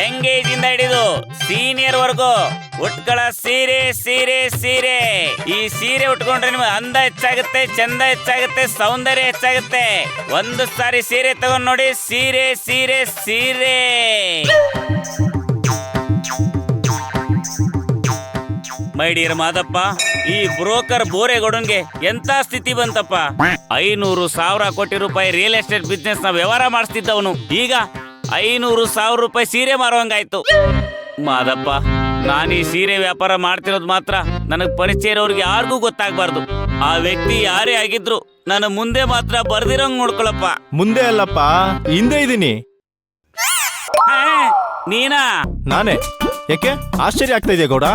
ಎಂಗೇಜ್ ಇಂದ ಹಿಡಿದು ಸೀನಿಯರ್ ವರ್ಗು ಉಟ್ಕೊಳ್ಳೋ ಸೀರೆ ಸೀರೆ ಸೀರೆ. ಈ ಸೀರೆ ಉಟ್ಕೊಂಡ್ರೆ ನಿಮ್ಗೆ ಅಂದ ಹೆಚ್ಚಾಗುತ್ತೆ, ಚಂದ ಹೆಚ್ಚಾಗುತ್ತೆ, ಸೌಂದರ್ಯ ಹೆಚ್ಚಾಗುತ್ತೆ. ಒಂದು ಸಾರಿ ಸೀರೆ ತಗೊಂಡ್ ನೋಡಿ. ಸೀರೆ ಸೀರೆ ಸೀರೆ. ಮೈ ಡಿಯರ್ ಮಾದಪ್ಪ, ಈ ಬ್ರೋಕರ್ ಬೋರೆಗೌಡನ್ಗೆ ಎಂತ ಸ್ಥಿತಿ ಬಂತಪ್ಪ. 500,000 ಕೋಟಿ ರೂಪಾಯಿ ರಿಯಲ್ ಎಸ್ಟೇಟ್ ಬಿಸ್ನೆಸ್ ನ ವ್ಯವಹಾರ ಮಾಡಿಸ್ತಿದ್ದವನು ಈಗ 500,000 ರೂಪಾಯಿ ಸೀರೆ ಮಾರುವಂಗಾಯ್ತು. ಮಾದಪ್ಪ, ನಾನು ಈ ಸೀರೆ ವ್ಯಾಪಾರ ಮಾಡ್ತಿರೋದು ಮಾತ್ರ ನನಗ್ ಪರಿಚಯ ಇರೋರ್ಗೆ ಯಾರಿಗೂ ಗೊತ್ತಾಗ್ಬಾರ್ದು. ಆ ವ್ಯಕ್ತಿ ಯಾರೇ ಆಗಿದ್ರು ನನ್ನ ಮುಂದೆ ಮಾತ್ರ ಬರ್ದಿರಂಗ್ ನೋಡ್ಕೊಳಪ್ಪ. ಮುಂದೆ ಅಲ್ಲಪ್ಪ, ಹಿಂದೆ ಇದೀನಿ. ನೀನಾ? ನಾನೇ. ಯಾಕೆ ಆಶ್ಚರ್ಯ ಆಗ್ತಾ ಇದೆಯಾ ಗೌಡ?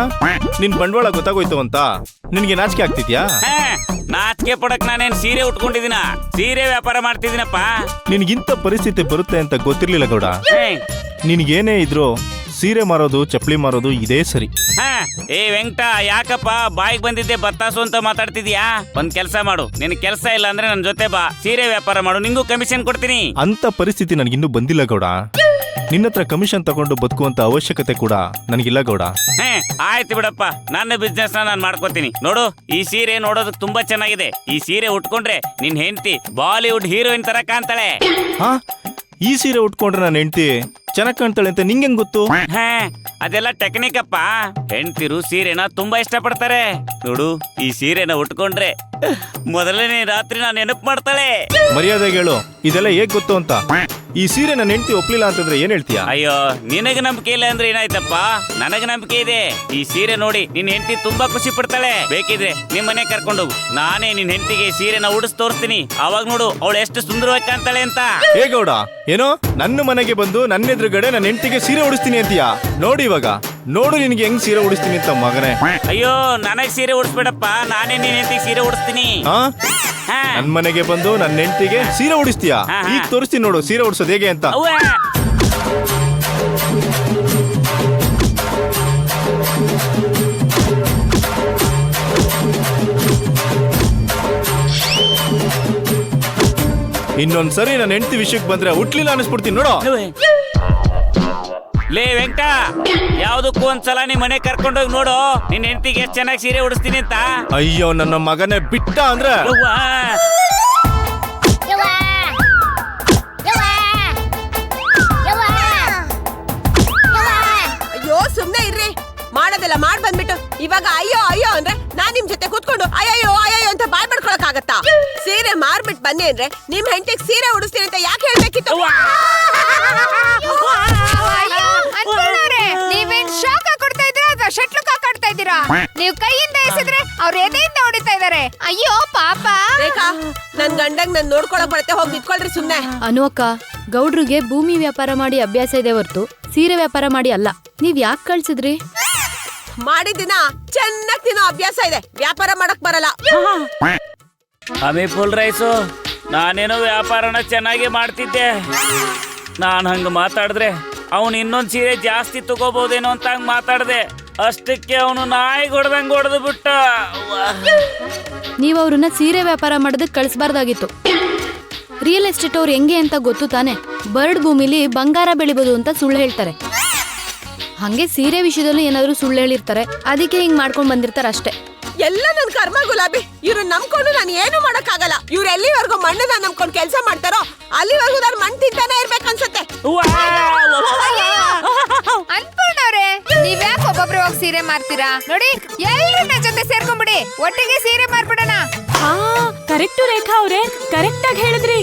ನಿನ್ ಬಂಡವಾಳ ಗೊತ್ತಾಗೋಯ್ತು ಅಂತ ನಿನ್ಗೆ ನಾಚಿಕೆ ಆಗ್ತಿದ್ಯಾ? ನಾಚಿಕೆ ಪಡಕ್ ನಾನೇನ್ ಸೀರೆ ಉಟ್ಕೊಂಡಿದ್ದೀನ? ಸೀರೆ ವ್ಯಾಪಾರ ಮಾಡ್ತಿದ್ದೀನಪ್ಪ. ನಿನ್ಗಿಂತ ಪರಿಸ್ಥಿತಿ ಬರುತ್ತೆ ಅಂತ ಗೊತ್ತಿರ್ಲಿಲ್ಲ ಗೌಡ. ನಿನ್ಗೇನೇ ಇದ್ರು ಸೀರೆ ಮಾರೋದು, ಚಪ್ಪಲಿ ಮಾರೋದು ಇದೇ ಸರಿ. ಏ ವೆಂಕಟ, ಯಾಕಪ್ಪ ಬಾಯಿಗೆ ಬಂದಿದ್ದೆ ಬತ್ತಾಸು ಅಂತ ಮಾತಾಡ್ತಿದ್ಯಾ? ಒಂದ್ ಕೆಲ್ಸ ಮಾಡು, ನಿನ್ ಕೆಲ್ಸ ಇಲ್ಲ ಅಂದ್ರೆ ನನ್ ಜೊತೆ ಬಾ, ಸೀರೆ ವ್ಯಾಪಾರ ಮಾಡು, ನಿಂಗೂ ಕಮಿಷನ್ ಕೊಡ್ತೀನಿ. ಅಂತ ಪರಿಸ್ಥಿತಿ ನನಗಿನ್ನೂ ಬಂದಿಲ್ಲ ಗೌಡ. ನಿನ್ನತ್ರ ಕಮಿಷನ್ ತಗೊಂಡು ಬದುಕುವಂತ ಅವಶ್ಯಕತೆ ಕೂಡ ನನಗಿಲ್ಲ ಗೌಡ. ಆಯ್ತು ಬಿಡಪ್ಪ, ನನ್ನ ಬಿಸ್ನೆಸ್ ನಾನ್ ಮಾಡ್ಕೋತೀನಿ. ನೋಡು, ಈ ಸೀರೆ ನೋಡೋದಕ್ ತುಂಬಾ ಚೆನ್ನಾಗಿದೆ. ಈ ಸೀರೆ ಉಟ್ಕೊಂಡ್ರೆ ನಿನ್ ಹೆಂಡತಿ ಬಾಲಿವುಡ್ ಹೀರೋಯಿನ್ ತರ ಕಾಣ್ತಾಳೆ. ಹಾ, ಈ ಸೀರೆ ಉಟ್ಕೊಂಡ್ರೆ ನನ್ನ ಹೆಂಡತಿ ಚೆನ್ನಾಗ್ ಕಾಣ್ತಾಳೆ ಅಂತ ನಿಂಗೆ ಗೊತ್ತು? ಅದೆಲ್ಲ ಟೆಕ್ನಿಕ್ ಅಪ್ಪ. ಹೆಂಡ್ತಿರು ಸೀರೆನ ತುಂಬಾ ಇಷ್ಟ ಪಡ್ತಾರೆ. ನೋಡು, ಈ ಸೀರೆನ ಉಟ್ಕೊಂಡ್ರೆ ಮೊದಲನೇ ರಾತ್ರಿ ನಾನು ನೆನಪು ಮಾಡ್ತಾಳೆ. ಮರ್ಯಾದೆಗೆ ಹೇಳು, ಇದೆಲ್ಲ ಹೇಗ್ ಗೊತ್ತು ಅಂತ. ಈ ಸೀರೆ ನನ್ನ ಹೆಂಡತಿ ಒಪ್ಲಿಲ್ಲ ಅಂತಂದ್ರೆ ಏನ್ ಹೇಳ್ತೀಯ? ಅಯ್ಯೋ, ನಿನಗ ನಂಬಿಕೆ ಇಲ್ಲ ಅಂದ್ರೆ ಏನಾಯ್ತಪ್ಪ? ನನಗ ನಂಬಿಕೆ ಇದೆ. ಈ ಸೀರೆ ನೋಡಿ ನಿನ್ ಹೆಂಡತಿ ತುಂಬಾ ಖುಷಿ ಪಡ್ತಾಳೆ. ಬೇಕಿದ್ರೆ ನಿಮ್ ಮನೆ ಕರ್ಕೊಂಡೋಗು, ನಾನೇ ನಿನ್ ಹೆಂಡತಿಗೆ ಸೀರೆನ ಉಡಿಸ್ ತೋರಿಸ್ತೀನಿ. ಅವಾಗ ನೋಡು ಅವಳು ಎಷ್ಟು ಸುಂದರವಾಗಿ ಕಾಣ್ತಾಳೆ ಅಂತ. ಏ ಗೌಡ, ಏನೋ ನನ್ನ ಮನೆಗೆ ಬಂದು ನನ್ನ ಎದುರುಗಡೆ ನನ್ನ ಹೆಂಡತಿಗೆ ಸೀರೆ ಉಡಿಸ್ತೀನಿ ಅಂತೀಯ? ನೋಡಿ ಇವಾಗ ನೋಡು ನಿನ್ಗೆ ಹೆಂಗ್ ಸೀರೆ ಉಡಿಸ್ತೀನಿ ಅಂತ ಮಗನೇ. ಅಯ್ಯೋ, ನನಗ್ ಸೀರೆ ಉಡಿಸ್ಬೇಡಪ್ಪ, ನಾನೇ ನಿನ್ ಹೆಂಡತಿಗೆ ಸೀರೆ ಉಡಿಸ್ತೀನಿ. ನನ್ ಮನೆಗೆ ಬಂದು ನನ್ನ ಹೆಂಡತಿಗೆ ಸೀರೆ ಉಡಿಸ್ತೀಯಾ? ಈಗ ತೋರಿಸ್ತೀನಿ ನೋಡು ಸೀರೆ ಉಡಿಸೋದು ಹೇಗೆ ಅಂತ. ಇನ್ನೊಂದ್ಸರಿ ನನ್ನ ಹೆಂಡತಿ ವಿಷಯಕ್ಕೆ ಬಂದ್ರೆ ಹುಟ್ಲಿಲ್ಲ ಅನಿಸ್ಬಿಡ್ತೀನಿ ನೋಡು. ಲೇ ವೆಂಕಟ, ಯಾವ್ದಕ್ಕೂ ಒಂದ್ಸಲ ನಿಮ್ ಮನೆ ಕರ್ಕೊಂಡೋಗಿ ನೋಡು, ನಿನ್ ಹೆಂಡತಿಗೆ ಎಷ್ಟ್ ಚೆನ್ನಾಗಿ ಸೀರೆ ಉಡಿಸ್ತೀನಿ ಅಂತ. ಅಯ್ಯೋ ನನ್ನ ಮಗನೇ ಬಿಟ್ಟ ಅಂದ್ರೆ ಯವ್ವಾ. ಅಯ್ಯೋ ಸುಮ್ನೆ ಇರ್ರಿ, ಮಾಡೋದೆಲ್ಲ ಮಾಡ್ ಬಂದ್ಬಿಟ್ಟು ಇವಾಗ ಅಯ್ಯೋ ಅಯ್ಯೋ ಅಂದ್ರೆ ನಾನ್ ನಿಮ್ ಜೊತೆ ಕೂತ್ಕೊಂಡು ಅಯ್ಯೋ ಅಯ್ಯೋ ಅಂತ ಬಾಯ್ ಮಾಡ್ಕೊಳಕ್ ಆಗತ್ತಾ? ಸೀರೆ ಮಾರ್ಬಿಟ್ ಬನ್ನಿ ಅಂದ್ರೆ ನಿಮ್ ಹೆಂಡತಿಗೆ ಸೀರೆ ಉಡಿಸ್ತೀನಿ ಅಂತ ಯಾಕೆ ಹೇಳ್ಬೇಕಿತ್ತು? ನೀವೇನ್ ಶಾಕ್ ಕೊಡ್ತಾ ಇದ್ದೀರಾ ಅಥವಾ ಶಟ್ಲುಕ್ ಹಾಕಾಡ್ತಾ ಇದ್ದೀರಾ? ನೀವು ಕೈಯಿಂದ ಎಸೆದ್ರೆ ಅವ್ರ ಎದೆಯಿಂದ ಹೊಡಿತಾ ಇದಾರೆ. ಅಯ್ಯೋ ಪಾಪ. ರೇಖಾ, ನನ್ ಗಂಡಂಗ್ ನನ್ ನೋಡ್ಕೊಳಕ್ ಬರುತ್ತೆ, ಹೋಗಿ ನಿಂತ್ಕೊಳ್ರಿ ಸುಮ್ನೆ. ಅನು ಅಕ್ಕ, ಗೌಡ್ರಿಗೆ ಭೂಮಿ ವ್ಯಾಪಾರ ಮಾಡಿ ಅಭ್ಯಾಸ ಇದೆ ಹೊರ್ತು ಸೀರೆ ವ್ಯಾಪಾರ ಮಾಡಿ ಅಲ್ಲ. ನೀವ್ ಯಾಕೆ ಕಳ್ಸಿದ್ರಿ? ಮಾಡಿದಿನ ಚೆನ್ನಾಗ್ ತಿನ್ನೋ ಅಭ್ಯಾಸ ಇದೆ, ವ್ಯಾಪಾರ ಮಾಡಕ್ ಬರಲ್ಲ. ಅಮಿ ಫುಲ್ ರೈಸು, ನಾನೇನೋ ವ್ಯಾಪಾರನ ಚೆನ್ನಾಗಿ ಮಾಡ್ತಿದ್ದೆ. ನಾನ್ ಹಂಗ ಮಾತಾಡಿದ್ರೆ ಅವನು ಇನ್ನೊಂದ್ ಸೀರೆ ಜಾಸ್ತಿ ತಗೋಬಹುದೇನೋ ಅಂತ ಹಂಗ ಮಾತಾಡ್ದೆ. ಅಷ್ಟಕ್ಕೆ ಅವನು ನಾಯಿ ಹೊಡೆದಂಗ್ ಹೊಡೆದು ಬಿಟ್ಟ. ನೀವ್ ಅವ್ರನ್ನ ಸೀರೆ ವ್ಯಾಪಾರ ಮಾಡೋದಕ್ಕೆ ಕಳಿಸ್ಬಾರ್ದಾಗಿತ್ತು. ರಿಯಲ್ ಎಸ್ಟೇಟ್ ಅವ್ರು ಹೆಂಗೆ ಅಂತ ಗೊತ್ತು ತಾನೆ. ಬರ್ಡ್ ಭೂಮಿಲಿ ಬಂಗಾರ ಬೆಳಿಬೋದು ಅಂತ ಸುಳ್ಳು ಹೇಳ್ತಾರೆ. ಹಂಗೆ ಸೀರೆ ವಿಷಯದಲ್ಲೂ ಏನಾದ್ರು ಸುಳ್ಳು ಹೇಳಿರ್ತಾರೆ, ಅದಕ್ಕೆ ಹಿಂಗ್ ಮಾಡ್ಕೊಂಡ್ ಬಂದಿರ್ತಾರೆ ಅಷ್ಟೇ. ಎಲ್ಲ ನನ್ ಕರ್ಮ ಗುಲಾಬಿ. ಇವ್ರನ್ನ ನಂಬ್ಕೊಂಡು ನಾನು ಏನು ಮಾಡಕ್ ಆಗಲ್ಲ. ಇವ್ರು ಎಲ್ಲಿವರೆಗೂ ಮಣ್ಣನ್ನ ನಂಬ್ಕೊಂಡು ಕೆಲಸ ಮಾಡ್ತಾರೋ ಅಲ್ಲಿವರೆಗೂ ನಾನು ಮಣ್ಣು ತಿಂತಾನೆ ಇರ್ಬೇಕನ್ಸತ್ತೆ. ಅನ್ಪೂರ್ಣವ್ರೆ, ನೀವ್ಯಾಕೆ ಒಬ್ಬೊಬ್ರು ಹೋಗಿ ಸೀರೆ ಮಾರ್ತೀರಾ? ನೋಡಿ, ಎಲ್ರು ನನ್ನ ಜೊತೆ ಸೇರ್ಕೊಂಡ್ಬಿಡಿ, ಒಟ್ಟಿಗೆ ಸೀರೆ ಮಾರ್ಬಿಡೋಣ. ಹಾ, ಕರೆಕ್ಟು ರೇಖಾ ಅವ್ರೆ, ಕರೆಕ್ಟ್ ಆಗಿ ಹೇಳಿದ್ರಿ.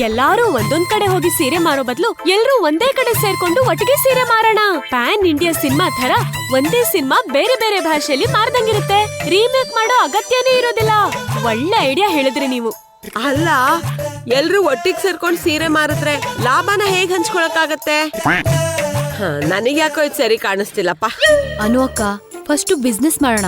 ಎಲ್ಲಾರು ಒಂದೊಂದ್ ಕಡೆ ಹೋಗಿ ಸೀರೆ ಮಾರೋ ಬದಲು ಎಲ್ರೂ ಒಂದೇ ಕಡೆ ಸೇರ್ಕೊಂಡು ಒಟ್ಟಿಗೆ ಸೀರೆ ಮಾರೋಣ. ಪ್ಯಾನ್ ಇಂಡಿಯಾ ಸಿನಿಮಾ ತರ ಒಂದೇ ಸಿನಿಮಾ ಬೇರೆ ಬೇರೆ ಭಾಷೆಯಲ್ಲಿ ಮಾರ್ದಂಗಿರುತ್ತೆ. ರೀಮೇಕ್ ಮಾಡೋ ಅಗತ್ಯನೇ ಇರೋದಿಲ್ಲ. ಒಳ್ಳೆ ಐಡಿಯಾ ಹೇಳಿದ್ರಿ ನೀವು. ಅಲ್ಲ, ಎಲ್ರು ಒಟ್ಟಿಗೆ ಸೇರ್ಕೊಂಡು ಸೀರೆ ಮಾರಿದ್ರೆ ಲಾಭನ ಹೇಗ್ ಹಂಚ್ಕೊಳಕ್ಕಾಗತ್ತೆ? ನನಗೆ ಯಾಕೋ ಇದು ಸರಿ ಕಾಣಿಸ್ತಿಲ್ಲಪ್ಪ. ಅನು ಅಕ್ಕ, ಫಸ್ಟ್ ಬಿಸ್ನೆಸ್ ಮಾಡೋಣ,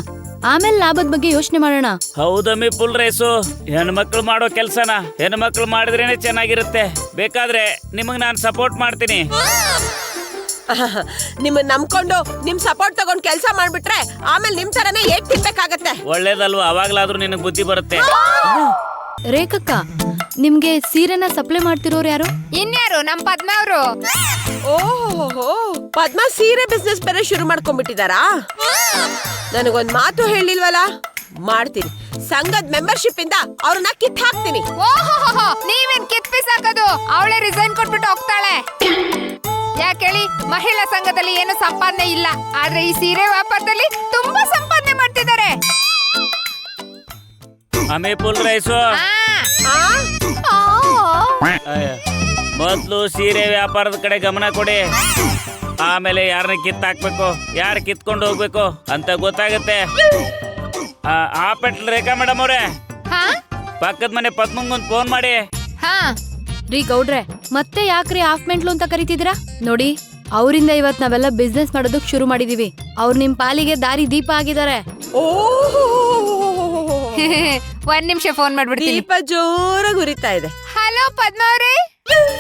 ಆಮೇಲೆ ಲಾಭದ ಬಗ್ಗೆ ಯೋಚನೆ ಮಾಡೋಣ. ಹೌದಮ್ಮಿ ಫುಲ್ ರೈಸು, ಹೆಣ್ಮಕ್ಳು ಮಾಡೋ ಕೆಲ್ಸನ ಹೆಣ್ಮಕ್ಳು ಮಾಡಿದ್ರೇನೆ ಚೆನ್ನಾಗಿರುತ್ತೆ. ಬೇಕಾದ್ರೆ ನಿಮಗ್ ನಾನು ಸಪೋರ್ಟ್ ಮಾಡ್ತೀನಿ. ನಿಮ್ಮನ್ನ ನಂಬ್ಕೊಂಡು ನಿಮ್ ಸಪೋರ್ಟ್ ತಗೊಂಡ್ ಕೆಲಸ ಮಾಡ್ಬಿಟ್ರೆ ಆಮೇಲೆ ನಿಮ್ ತರನೇ ಏಟ್ ತಿನ್ಬೇಕಾಗತ್ತೆ. ಒಳ್ಳೇದಲ್ವಾ, ಅವಾಗ್ಲಾದ್ರೂ ನಿನಗ್ ಬುದ್ಧಿ ಬರುತ್ತೆ. ರೇಖಕ್ಕ, ನಿಮ್ಗೆ ಸೀರೆನ ಸಪ್ಲೈ ಮಾಡ್ತಿರೋರು ಯಾರು? ಇನ್ಯಾರು? ನಮ್ ಪದ್ಮ ಅವರು. ಓಹೋ, ಪದ್ಮ ಸೀರೆ ಬಿಸ್ನೆಸ್ ಬೇರೆ ಶುರು ಮಾಡ್ಕೊಂಡ್ಬಿಟ್ಟಿದಾರಾ? ನನಗೊಂದ್ ಮಾತು ಹೇಳಿಲ್ವಲ್ಲ, ಮಾಡ್ತೀನಿ. ಸಂಘದ ಮೆಂಬರ್ಶಿಪ್ ಇಂದ ಅವ್ರನ್ನ ಕಿತ್ ಹಾಕ್ತೀನಿ. ಓಹೋ, ನೀವೇನ್ ಕಿತ್ಪಿಸ್ ಹಾಕೋದು? ಅವಳೇ ರಿಸೈನ್ ಕೊಟ್ಬಿಟ್ಟು ಹೋಗ್ತಾಳೆ. ಯಾಕೇಳಿ, ಮಹಿಳಾ ಸಂಘದಲ್ಲಿ ಏನು ಸಂಪಾದನೆ ಇಲ್ಲ, ಆದ್ರೆ ಈ ಸೀರೆ ವ್ಯಾಪಾರದಲ್ಲಿ ತುಂಬಾ ಸಂಪಾದನೆ ಮಾಡ್ತಿದ್ದಾರೆ. ಅಮಿ ಫುಲ್ ರೈಸು, ಮೊದ್ಲು ಸೀರೆ ವ್ಯಾಪಾರದ ಕಡೆ ಗಮನ ಕೊಡಿ. ಆಮೇಲೆ ಯಾರನ್ನ ಕಿತ್ತಾಕ್ಬೇಕು, ಯಾರು ಕಿತ್ಕೊಂಡು ಹೋಗ್ಬೇಕು ಅಂತ ಗೊತ್ತಾಗತ್ತೆ. ಆ ಪೆಟ್ಲ್ ರೇಖಾ ಮೇಡಮ್ ಅವ್ರೆ, ಪಕ್ಕದ ಮನೆ ಪದ್ಮಂಗೊಂದು ಫೋನ್ ಮಾಡಿ. ರೀ ಗೌಡ್ರೆ, ಮತ್ತೆ ಯಾಕ್ರಿ ಹಾಫ್ ಮೆಂಟ್ಲು ಅಂತ ಕರಿತಿದ್ದೀರಾ? ನೋಡಿ, ಅವರಿಂದ ಇವತ್ ನಾವೆಲ್ಲ ಬಿಸ್ನೆಸ್ ಮಾಡೋದಕ್ ಶುರು ಮಾಡಿದೀವಿ. ಅವ್ರು ನಿಮ್ ಪಾಲಿಗೆ ದಾರಿ ದೀಪ ಆಗಿದ್ದಾರೆ. ಒಂದ್ ನಿಮಿಷ ಫೋನ್ ಮಾಡ್ಬಿಡ್ತೀನಿ. ದೀಪ ಜೋರಾಗಿ ಉರಿತಾ ಇದೆ. ಹಲೋ ಪದ್ಮ ಅವ್ರೆ.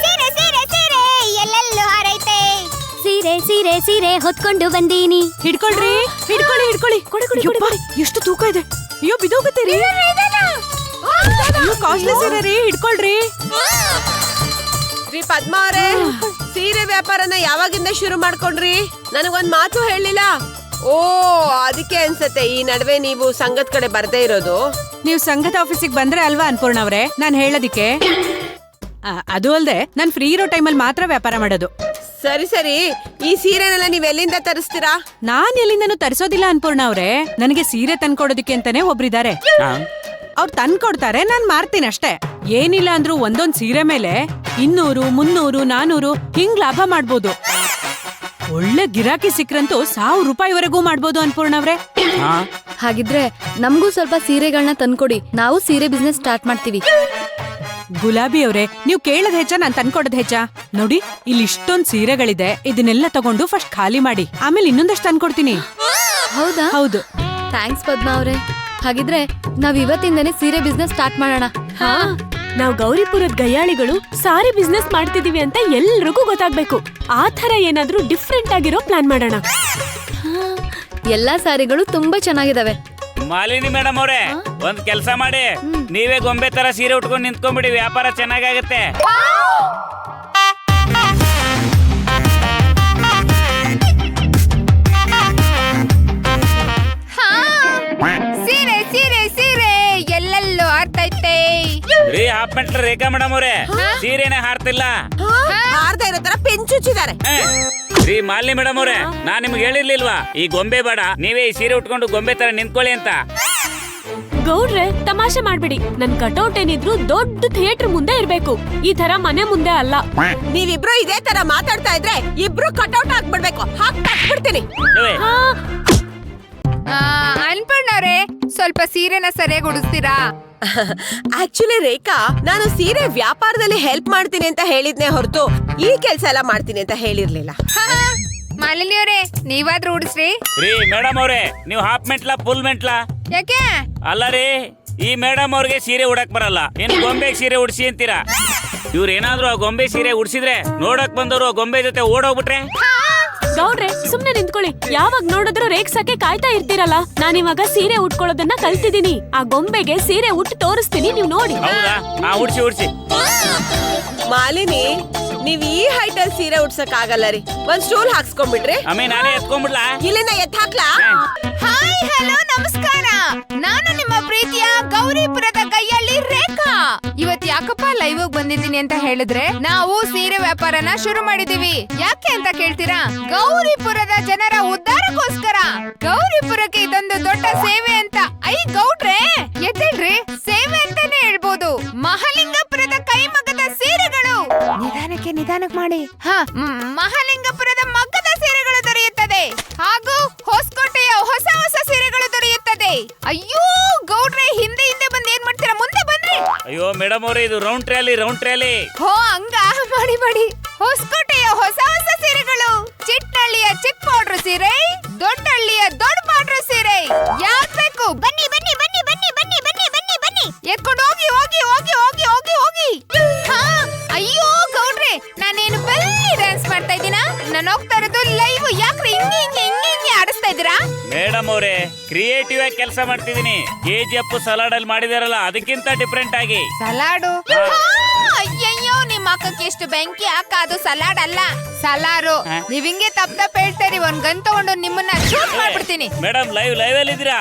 ಸೀರೆ ಸೀರೆ ಸೀರೆ ಎಲ್ಲೆಲ್ಲೂ ಹಾರೈತೆ. ಸೀರೆ ಸೀರೆ ಸೀರೆ ಹೊತ್ಕೊಂಡು ಬಂದೀನಿ. ಹಿಡ್ಕೊಳ್ರಿ, ಹಿಡ್ಕೊಳ್ಳಿ ಹಿಡ್ಕೊಳ್ಳಿ. ಕೊಡಿ ಕೊಡಿ ಕೊಡಿ. ಎಷ್ಟು ತೂಕ ಇದೆ? ಅಯ್ಯೋ, ಬಿದೋಗುತ್ತೆ ರೀ. ಕಾಸ್ಟ್ಲಿ ಸೀರೆ ರೀ, ಹಿಡ್ಕೊಳ್ರಿ. ರೀ ಪದ್ಮ ಅವರೇ, ಸೀರೆ ವ್ಯಾಪಾರನ ಯಾವಾಗಿಂದ ಶುರು ಮಾಡ್ಕೊಂಡ್ರಿ? ನನಗೊಂದ್ ಮಾತು ಹೇಳಿಲ್ಲ. ಓ, ಅದಕ್ಕೆ ಅನ್ಸತ್ತೆ ಈ ನಡುವೆ ನೀವು ಸಂಘದ ಕಡೆ ಬರ್ದೇ ಇರೋದು. ನೀವು ಸಂಘದ ಆಫೀಸಿಗೆ ಬಂದ್ರೆ ಅಲ್ವಾ ಅನ್ಪೂರ್ಣ ಅವ್ರೆ ನಾನ್ ಹೇಳೋದಿಕ್ಕೆ. ಅದು ಅಲ್ದೆ ನಾನ್ ಫ್ರೀ ಇರೋ ಟೈಮಲ್ಲಿ ಮಾತ್ರ ವ್ಯಾಪಾರ ಮಾಡೋದು. ಸರಿ ಸರಿ, ಈ ಸೀರೆನೆಲ್ಲ ನೀವ್ ಎಲ್ಲಿಂದ ತರಿಸ್ತೀರಾ? ನಾನ್ ಎಲ್ಲಿಂದನೂ ತರಿಸೋದಿಲ್ಲ ಅನ್ಪೂರ್ಣ ಅವ್ರೆ. ನನಗೆ ಸೀರೆ ತಂದ್ಕೊಡೋದಕ್ಕೆ ಅಂತಾನೆ ಒಬ್ರಿದ್ದಾರೆ. ಅವ್ರು ತಂದ್ಕೊಡ್ತಾರೆ, ನಾನ್ ಮಾರ್ತೀನಿ ಅಷ್ಟೇ. ಏನಿಲ್ಲ ಅಂದ್ರೂ ಒಂದೊಂದ್ ಸೀರೆ ಮೇಲೆ 200, 300, 400 ಹಿಂಗ್ ಲಾಭ ಮಾಡ್ಬೋದು. ಒಳ್ಳೆ ಗಿರಾಕಿ ಸಿಕ್ರಂತೂ 1000 ರೂಪಾಯಿವರೆಗೂ ಮಾಡ್ಬೋದು ಅನ್ಪೂರ್ಣ ಅವ್ರೆ. ಹಾಗಿದ್ರೆ ನಮಗೂ ಸ್ವಲ್ಪ ಸೀರೆಗಳನ್ನ ತಂದ್ಕೊಡಿ, ನಾವು ಸೀರೆ ಬಿಸ್ನೆಸ್ ಸ್ಟಾರ್ಟ್ ಮಾಡ್ತೀವಿ. ಗುಲಾಬಿ ಅವ್ರೆ, ನೀವು ಕೇಳದ್ ಹೆಚ್ಚ, ನಾನ್ ತಂದ್ಕೊಡದ್ ಹೆಚ್ಚ. ನೋಡಿ, ಇಲ್ಲಿ ಇಷ್ಟೊಂದ್ ಸೀರೆಗಳಿದೆ, ಇದನ್ನೆಲ್ಲ ತಗೊಂಡು ಫಸ್ಟ್ ಖಾಲಿ ಮಾಡಿ, ಆಮೇಲೆ ಇನ್ನೊಂದಷ್ಟು ತಂದ್ಕೊಡ್ತೀನಿ. ಹೌದಾ? ಹೌದು. ಥ್ಯಾಂಕ್ಸ್ ಪದ್ಮ ಅವ್ರೆ. ಹಾಗಿದ್ರೆ ನಾವ್ ಇವತ್ತಿಂದನೇ ಸೀರೆ ಬಿಸ್ನೆಸ್ ಸ್ಟಾರ್ಟ್ ಮಾಡೋಣ. ನಾವ್ ಗೌರಿಪುರದ ಗಯ್ಯಾಳಿಗಳು ಸಾರಿ ಬಿಸ್ನೆಸ್ ಮಾಡ್ತಿದೀವಿ ಅಂತ ಎಲ್ರಿಗೂ ಗೊತ್ತಾಗ್ಬೇಕು. ಆ ತರ ಏನಾದ್ರೂ ಡಿಫ್ರೆಂಟ್ ಆಗಿರೋ ಪ್ಲಾನ್ ಮಾಡೋಣ. ಎಲ್ಲಾ ಸಾರಿಗಳು ತುಂಬಾ ಚೆನ್ನಾಗಿದಾವೆ. ಮಾಲಿನಿ ಮೇಡಮ್ ಅವ್ರೆ, ಒಂದ್ ಕೆಲ್ಸ ಮಾಡಿ, ನೀವೇ ಗೊಂಬೆ ತರ ಸೀರೆ ಉಟ್ಕೊಂಡು ನಿಂತ್ಕೊಂಡ್ಬಿಡಿ, ವ್ಯಾಪಾರ ಚೆನ್ನಾಗಾಗತ್ತೆ. ಸೀರೆ ಸೀರೆ ಸೀರೆ ಎಲ್ಲೆಲ್ಲೂ ಹಾರ್ತೈತೆ. ರೀ ಹಾಫ್ ಮೆಟ್ಲ್ ರೇಖಾ ಮೇಡಮ್ ಅವ್ರೆ, ಸೀರೆನೇ ಹಾರ್ತಿಲ್ಲ. ಹಾರ್ದ ಇರೋ ತರ ಪೆಂಚುಚ್ಚಿದ್ದಾರೆ. ರೀ ಮಾಲಿನಿ ಮೇಡಮ್ ಅವ್ರೆ, ನಾನ್ ನಿಮ್ಗೆ ಹೇಳಿರ್ಲಿಲ್ವಾ ಈ ಗೊಂಬೆ ಬೇಡ, ನೀವೇ ಈ ಸೀರೆ ಉಟ್ಕೊಂಡು ಗೊಂಬೆ ತರ ನಿಂತ್ಕೊಳ್ಳಿ ಅಂತ. ಗೌಡ್ರೆ ತಮಾಷೆ ಮಾಡ್ಬಿಡಿ. ನನ್ ಕಟೌಟ್ ಏನಿದ್ರು ದೊಡ್ಡ ಥಿಯೇಟರ್ ಮುಂದೆ ಇರ್ಬೇಕು, ಈ ತರ ಮನೆ ಮುಂದೆ ಅಲ್ಲ. ನೀವಿಬ್ರು ಇದೇ ತರ ಮಾತಾಡ್ತಾ ಇದ್ರೆ ಇಬ್ರು ಕಟೌಟ್ ಹಾಕ್ಬಿಡ್ಬೇಕು. ಹಾಕ್ಬಿಡ್ತೀನಿ. ಏ, ಅನ್ಪಣ್ಣವ್ರೆ, ಸ್ವಲ್ಪ ಸೀರೆನ ಸರಿಯಾಗಿ ಉಡಿಸ್ತೀರಾ? ಆಕ್ಚುಲಿ ರೇಖಾ, ನಾನು ಸೀರೆ ವ್ಯಾಪಾರದಲ್ಲಿ ಹೆಲ್ಪ್ ಮಾಡ್ತೀನಿ ಅಂತ ಹೇಳಿದ್ನೆ ಹೊರತು ಈ ಕೆಲ್ಸ ಎಲ್ಲ ಮಾಡ್ತೀನಿ ಅಂತ ಹೇಳಿರ್ಲಿಲ್ಲ. ಮಾಲಿನಿ ಅವರೇ, ನೀವಾದ್ರೂ ಉಡಿಸ್ರಿ. ರೀ ಮೇಡಮ್ ಅವ್ರೆ, ನೀವು ಹಾಫ್ ಮೆಟ್ಲಾ ಫುಲ್ ಮೆಟ್ಲಾ? ಯಾಕೆ? ಅಲ್ಲ ರೀ, ಈ ಮೇಡಮ್ ಅವ್ರಿಗೆ ಸೀರೆ ಉಡಕ್ ಬರಲ್ಲ, ಏನ್ ಗೊಂಬೆಗೆ ಸೀರೆ ಉಡ್ಸಿ ಅಂತೀರಾ? ಇವ್ರ ಏನಾದ್ರು ಆ ಗೊಂಬೆ ಸೀರೆ ಉಡ್ಸಿದ್ರೆ ನೋಡಕ್ ಬಂದವರು ಆ ಗೊಂಬೆ ಜೊತೆ ಓಡೋಗ್ಬಿಟ್ರೆ? ಗೌಡ್ರೆ ಸುಮ್ನೆ ನಿಂತ್ಕೊಳ್ಳಿ. ಯಾವಾಗ ನೋಡಿದ್ರು ರೇಗ್ಸಕ್ಕೆ ಕಾಯ್ತಾ ಇರ್ತೀರಲ್ಲ. ನಾನಿವಾಗ ಸೀರೆ ಉಟ್ಕೊಳ್ಳೋದನ್ನ ಕಲ್ತಿದೀನಿ. ಆ ಗೊಂಬೆಗೆ ಸೀರೆ ಉಟ್ಟು ತೋರಿಸ್ತೀನಿ, ನೀವು ನೋಡಿ. ಹೌದಾ? ಉಡ್ಸಿ ಉಡ್ಸಿ. ಮಾಲಿನಿ, ನೀವ್ ಈ ಹೈಟ್ ಅಲ್ಲಿ ಸೀರೆ ಉಡ್ಸಕ್ ಆಗಲ್ಲ ರೀ. ಒಂದ್ ಸ್ಟೂಲ್ ಹಾಕ್ಸ್ಕೊಂಡ್ಬಿಡ್ರಿ. ಆಮೇಲೆ ನಾನೇ ಎತ್ಕೊಂಡ್ಬಿಡ್ಲಾ? ಇಲ್ಲಿಂದ ಎತ್ ಹಾಕ್ಲಾ? ಹಾಯ್, ಹಲೋ, ನಮಸ್ಕಾರ. ನಾನು ನಿಮ್ಮ ಪ್ರೀತಿಯ ಗೌರಿಪುರದ ಕೈಯಲ್ಲಿ ರೇಖಾ. ಇವತ್ ಯಾಕಪ್ಪ ಲೈವ್ ಬಂದಿದ್ದೀನಿ ಅಂತ ಹೇಳಿದ್ರೆ, ನಾವು ಸೀರೆ ವ್ಯಾಪಾರನ ಶುರು ಮಾಡಿದೀವಿ. ಯಾಕೆ ಅಂತ ಕೇಳ್ತೀರಾ? ಗೌರಿಪುರದ ಜನರ ಉದ್ಧಾರಕ್ಕೋಸ್ಕರ. ಗೌರಿಪುರಕ್ಕೆ ಇದೊಂದು ದೊಡ್ಡ ಸೇವೆ ಅಂತ. ಐ ಗೌಡ್ರೆ, ಎದ್ದೇಳ್ರಿ, ಸೇವೆ ಅಂತಾನೆ ಹೇಳ್ಬೋದು. ಮಹಾಲಿಂಗಪುರದ ಕೈಮಗ್ಗದ ಸೀರೆಗಳು, ನಿಧಾನಕ್ಕೆ ಮಾಡಿ. ಮಹಾಲಿಂಗಪುರದ ಮಗ್ಗದ ಸೀರೆಗಳು ದೊರೆಯುತ್ತದೆ, ಹಾಗೂ ಹೊಸಕೋಟೆಯ ಹೊಸ ಹೊಸ ಸೀರೆಗಳು ದೊರೆಯುತ್ತದೆ. ಅಯ್ಯೋ ಗೌಡ್ರೆ, ಹಿಂದೆ ಬಂದ್ ಏನ್ ಮಾಡ್ತೀರಾ? ಮುಂದೆ ಬನ್ರಿ. ಅಯ್ಯೋ ಮೇಡಮ್ ಅವ್ರೆ, ಇದು ರೌಂಡ್ ಟ್ರ್ಯಾಲಿ. ಹೋ, ಹಂಗ ಮಾಡಿ. ಹೊಸಕೋಟೆಯ ಹೊಸ ಹೊಸ ಸೀರೆಗಳು, ಚಿಟ್ಟಹಳ್ಳಿಯ ಚಿಕ್ಕ ಬಾರ್ಡರ್ ಸೀರೆ, ದೊಡ್ಡಹಳ್ಳಿಯ ದೊಡ್ಡ ಬಾರ್ಡರ್ ಸೀರೆ. ಯಾಕ್ ಬೇಕು? ಬನ್ನಿ ಬನ್ನಿ ಬನ್ನಿ ಬನ್ನಿ ಬನ್ನಿ ಬನ್ನಿ ಬನ್ನಿ ಬನ್ನಿ. ಎತ್ಕೊಂಡು ಹೋಗಿ ಹೋಗಿ ಹೋಗಿ ಹೋಗಿ ಹೋಗಿ ಹೋಗಿ. ಅಯ್ಯೋ ಗೌಡ್ರೆ, ನಾನೇನು ಬಲ್ಲಿ ಡ್ಯಾನ್ಸ್ ಮಾಡ್ತಾ ಇದ್ದೀನ? ನಾನು ಹೋಗ್ತಾ ಇರೋದು ಲೈವ್. ಯಾಕ್ರೆ ಹಿಂಗೆ ಆಡಿಸ್ತಾ ಇದ್ದೀರಾ? ಮೇಡಮ್ ಅವ್ರೆ, ಕ್ರಿಯೇಟಿವ್ ಆಗಿ ಕೆಲಸ ಮಾಡ್ತಿದೀನಿ. KGF ಸಲಾಡ್ ಅಲ್ಲಿ ಮಾಡಿದಾರಲ್ಲ, ಅದಕ್ಕಿಂತ ಡಿಫ್ರೆಂಟ್ ಆಗಿ. ಸಲಾಡು? ಅಯ್ಯಯ್ಯೋ, ನಿಮ್ಮ ಅಕ್ಕಕ್ಕೆ ಎಷ್ಟು ಬೆಂಕಿ ಹಾಕ, ಅದು ಸಲಾಡ್ ಅಲ್ಲ, ಸಲಾರು. ನೀವ್ ಹಿಂಗೆ ತಪ್ಪ ಹೇಳ್ತಾರಿ, ಒಂದ್ ಗನ್ ತಗೊಂಡು ನಿಮ್ಮನ್ನ ಶೂಟ್ ಮಾಡ್ಬಿಡ್ತೀನಿ. ಮೇಡಮ್ ಲೈವ್ ಅಲ್ಲಿ ಇದ್ದೀರಾ?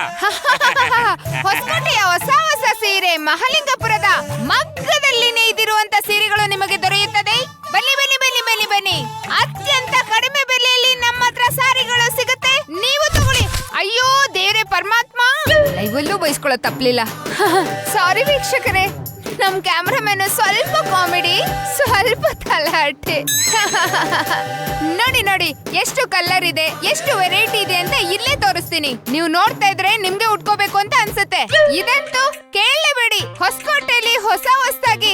ಹೊಸಕೋಟೆಯ ಹೊಸ ಹೊಸ ಸೀರೆ, ಮಹಾಲಿಂಗಪುರದ ಮಗ್ಗದಲ್ಲಿ ನೇಯ್ದಿರುವಂತ ಸೀರೆಗಳು ನಿಮಗೆ ದೊರೆಯುತ್ತದೆ. ಬನ್ನಿ ಬನ್ನಿ ಬನ್ನಿ ಬನ್ನಿ ಬನ್ನಿ. ಅತ್ಯಂತ ಕಡಿಮೆ ಬೆಲೆಯಲ್ಲಿ ನಮ್ಮ ಹತ್ರ ಸಾರಿಗಳು ಸಿಗುತ್ತೆ, ನೀವು ತಗೊಳ್ಳಿ. ಅಯ್ಯೋ ದೇವ್ರೆ ಪರಮಾತ್ಮ, ಲೈವಲ್ಲೂ ಬಯಸ್ಕೊಳ್ಳೋ ತಪ್ಪಲಿಲ್ಲ. ಸಾರಿ ವೀಕ್ಷಕರೇ, ನಮ್ ಕ್ಯಾಮ್ರಾಮನ್ ಸ್ವಲ್ಪ ಕಾಮಿಡಿ, ಸ್ವಲ್ಪ ತಲಾಟೆ. ನೋಡಿ ಎಷ್ಟು ಕಲರ್ ಇದೆ, ಎಷ್ಟು ವೆರೈಟಿ ಇದೆ ಅಂತ ಇಲ್ಲೇ ತೋರಿಸ್ತೀನಿ. ನೀವು ನೋಡ್ತಾ ಇದ್ರೆ ನಿಮ್ಗೆ ಉಟ್ಕೋಬೇಕು ಅಂತ ಅನ್ಸುತ್ತೆ. ಇದಂತೂ ಕೇಳಲೇಬೇಡಿ, ಹೊಸಕೋಟೆಯಲ್ಲಿ ಹೊಸದಾಗಿ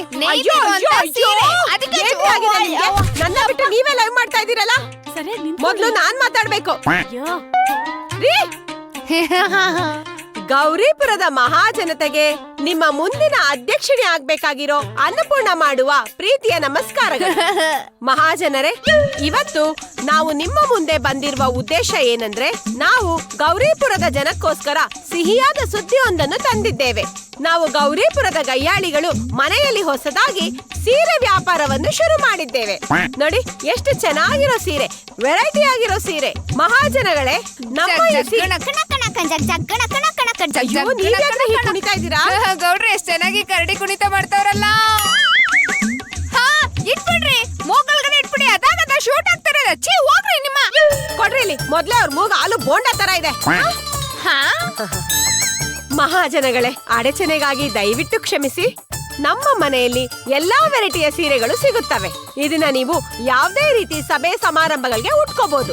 ನನ್ನ ಬಿಟ್ಟು ನೀವೇ ಲೈವ್ ಮಾಡ್ತಾ ಇದೀರಲ್ಲ. ಮೊದ್ಲು ನಾನ್ ಮಾತಾಡ್ಬೇಕು. ಗೌರಿಪುರದ ಮಹಾಜನತೆಗೆ ನಿಮ್ಮ ಮುಂದಿನ ಅಧ್ಯಕ್ಷಣೆ ಆಗ್ಬೇಕಾಗಿರೋ ಅನ್ನಪೂರ್ಣ ಮಾಡುವ ಪ್ರೀತಿಯ ನಮಸ್ಕಾರಗಳು. ಮಹಾಜನರೇ, ಇವತ್ತು ನಾವು ನಿಮ್ಮ ಮುಂದೆ ಬಂದಿರುವ ಉದ್ದೇಶ ಏನಂದ್ರೆ, ನಾವು ಗೌರಿಪುರದ ಜನಕ್ಕೋಸ್ಕರ ಸಿಹಿಯಾದ ಸುದ್ದಿಯೊಂದನ್ನು ತಂದಿದ್ದೇವೆ. ನಾವು ಗೌರಿಪುರದ ಗಯ್ಯಾಳಿಗಳು ಮನೆಯಲ್ಲಿ ಹೊಸದಾಗಿ ಸೀರೆ ವ್ಯಾಪಾರವನ್ನು ಶುರು ಮಾಡಿದ್ದೇವೆ. ನೋಡಿ ಎಷ್ಟು ಚೆನ್ನಾಗಿರೋ ಸೀರೆ, ವೆರೈಟಿ ಆಗಿರೋ ಸೀರೆ. ಮಹಾಜನಗಳೇ, ನಮ್ಮ ಈ ಕುಣಿತಾ ಇದ್ದೀರಾ? ಗೌಡ್ರೆ ಎಷ್ಟು ಚೆನ್ನಾಗಿ ಕರಡಿ ಕುಣಿತ ಮಾಡ್ತಾರಲ್ಲ. ಇಟ್ಬಿಡ್ರಿ, ಮೂಗಲ್ಗಡೆ ಇಟ್ಬಿಡಿ, ಅದಾಗ ಶೂಟ್ ಆಗ್ತಾರಲ್ಲ. ಚೀ ಹೋಗ್ರಿ, ನಿಮ್ಮ ಕೊಡ್ರಿ ಇಲ್ಲಿ. ಮೊದ್ಲೇ ಅವ್ರ ಮೂಗ ಹಾಲು ಬೋಂಡ ತರ ಇದೆ. ಮಹಾಜನಗಳೇ, ಅಡಚಣೆಗಾಗಿ ದಯವಿಟ್ಟು ಕ್ಷಮಿಸಿ. ನಮ್ಮ ಮನೆಯಲ್ಲಿ ಎಲ್ಲಾ ವೆರೈಟಿಯ ಸೀರೆಗಳು ಸಿಗುತ್ತವೆ. ಇದನ್ನ ನೀವು ಯಾವುದೇ ರೀತಿ ಸಭೆ ಸಮಾರಂಭಗಳಿಗೆ ಉಟ್ಕೋಬಹುದು.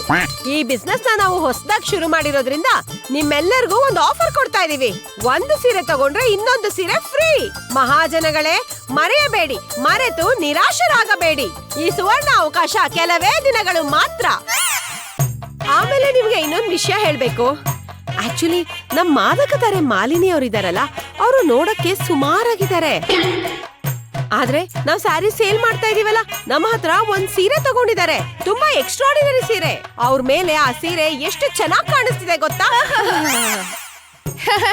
ಈ ಬಿಸ್ನೆಸ್ ನಾವು ಹೊಸದಾಗಿ ಶುರು ಮಾಡಿರೋದ್ರಿಂದ ನಿಮ್ಮೆಲ್ಲರಿಗೂ ಒಂದು ಆಫರ್ ಕೊಡ್ತಾ ಇದೀವಿ. ಒಂದು ಸೀರೆ ತಗೊಂಡ್ರೆ ಇನ್ನೊಂದು ಸೀರೆ ಫ್ರೀ. ಮಹಾಜನಗಳೇ, ಮರೆಯಬೇಡಿ, ಮರೆತು ನಿರಾಶರಾಗಬೇಡಿ. ಈ ಸುವರ್ಣ ಅವಕಾಶ ಕೆಲವೇ ದಿನಗಳು ಮಾತ್ರ. ಆಮೇಲೆ ನಿಮ್ಗೆ ಇನ್ನೊಂದು ವಿಷಯ ಹೇಳ್ಬೇಕು. ಆಕ್ಚುಲಿ ನಮ್ ಮಾದಕ ತಾರೆ ಮಾಲಿನಿ ಅವರಿದಾರಲ್ಲ, ಅವರು ನೋಡಕ್ಕೆ ಸುಮಾರಾಗಿದ್ದಾರೆ. ಆದ್ರೆ ನಾವ್ ಸ್ಯಾರಿ ಸೇಲ್ ಮಾಡ್ತಾ ಇದೀವಲ್ಲ, ನಮ್ಮ ಹತ್ರ ಒಂದ್ ಸೀರೆ ತಗೊಂಡಿದ್ದಾರೆ, ತುಂಬಾ ಎಕ್ಸ್ಟ್ರಾರ್ಡಿನರಿ ಸೀರೆ. ಅವ್ರ ಮೇಲೆ ಆ ಸೀರೆ ಎಷ್ಟು ಚೆನ್ನಾಗಿ ಕಾಣಿಸ್ತಿದೆ ಗೊತ್ತಾ?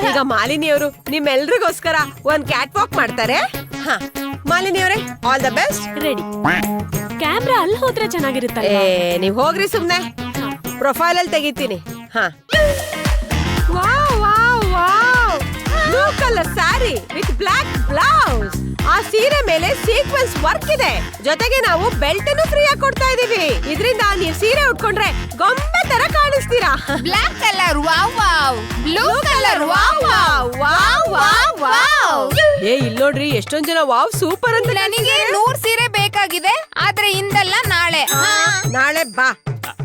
ಈಗ ಮಾಲಿನಿ ಅವರು ನಿಮ್ಮೆಲ್ರಿಗೋಸ್ಕರ ಒಂದ್ ಕ್ಯಾಟ್ ವಾಕ್ ಮಾಡ್ತಾರೆ. ಹಾ ಮಾಲಿನಿ ಅವರೇ, all the best. Ready. Camera ಅಲ್ಲಿ ಹೋದ್ರೆ ಚೆನ್ನಾಗಿರುತ್ತಲ್ಲ. ನೀವ್ ಹೋಗ್ರಿ ಸುಮ್ನೆ, ಪ್ರೊಫೈಲ್ ಅಲ್ಲಿ ತೆಗಿತೀನಿ. ಹಾ wow wow wow, blue colour sari with black blouse. ಆ ಸೀರೆ ಮೇಲೆ ಸೀಕ್ವೆನ್ಸ್ ವರ್ಕ್ ಇದೆ, ಜೊತೆಗೆ ನಾವು ಬೆಲ್ಟ್ ಅನ್ನು ಫ್ರೀ ಆಗಿ ಕೊಡ್ತಾ ಇದೀವಿ. ಇದರಿಂದ ನೀವು ಸೀರೆ ಉಟ್ಕೊಂಡ್ರೆ ಗೊಂಬೆ ತರ ಕಾಣಿಸ್ತೀರಾ. Black colour wow wow, blue colour wow wow, wow wow wow. ಇಲ್ಲಿ ನೋಡ್ರಿ ಎಷ್ಟೊಂದ್ ಜನ ವಾವ್ ಸೂಪರ್ ಅಂತ. ನನಗೆ 100 ಸೀರೆ ಬೇಕಾಗಿದೆ, ಆದ್ರೆ ಇಂದಲ್ಲ ನಾಳೆ. ನಾಳೆ ಬಾ.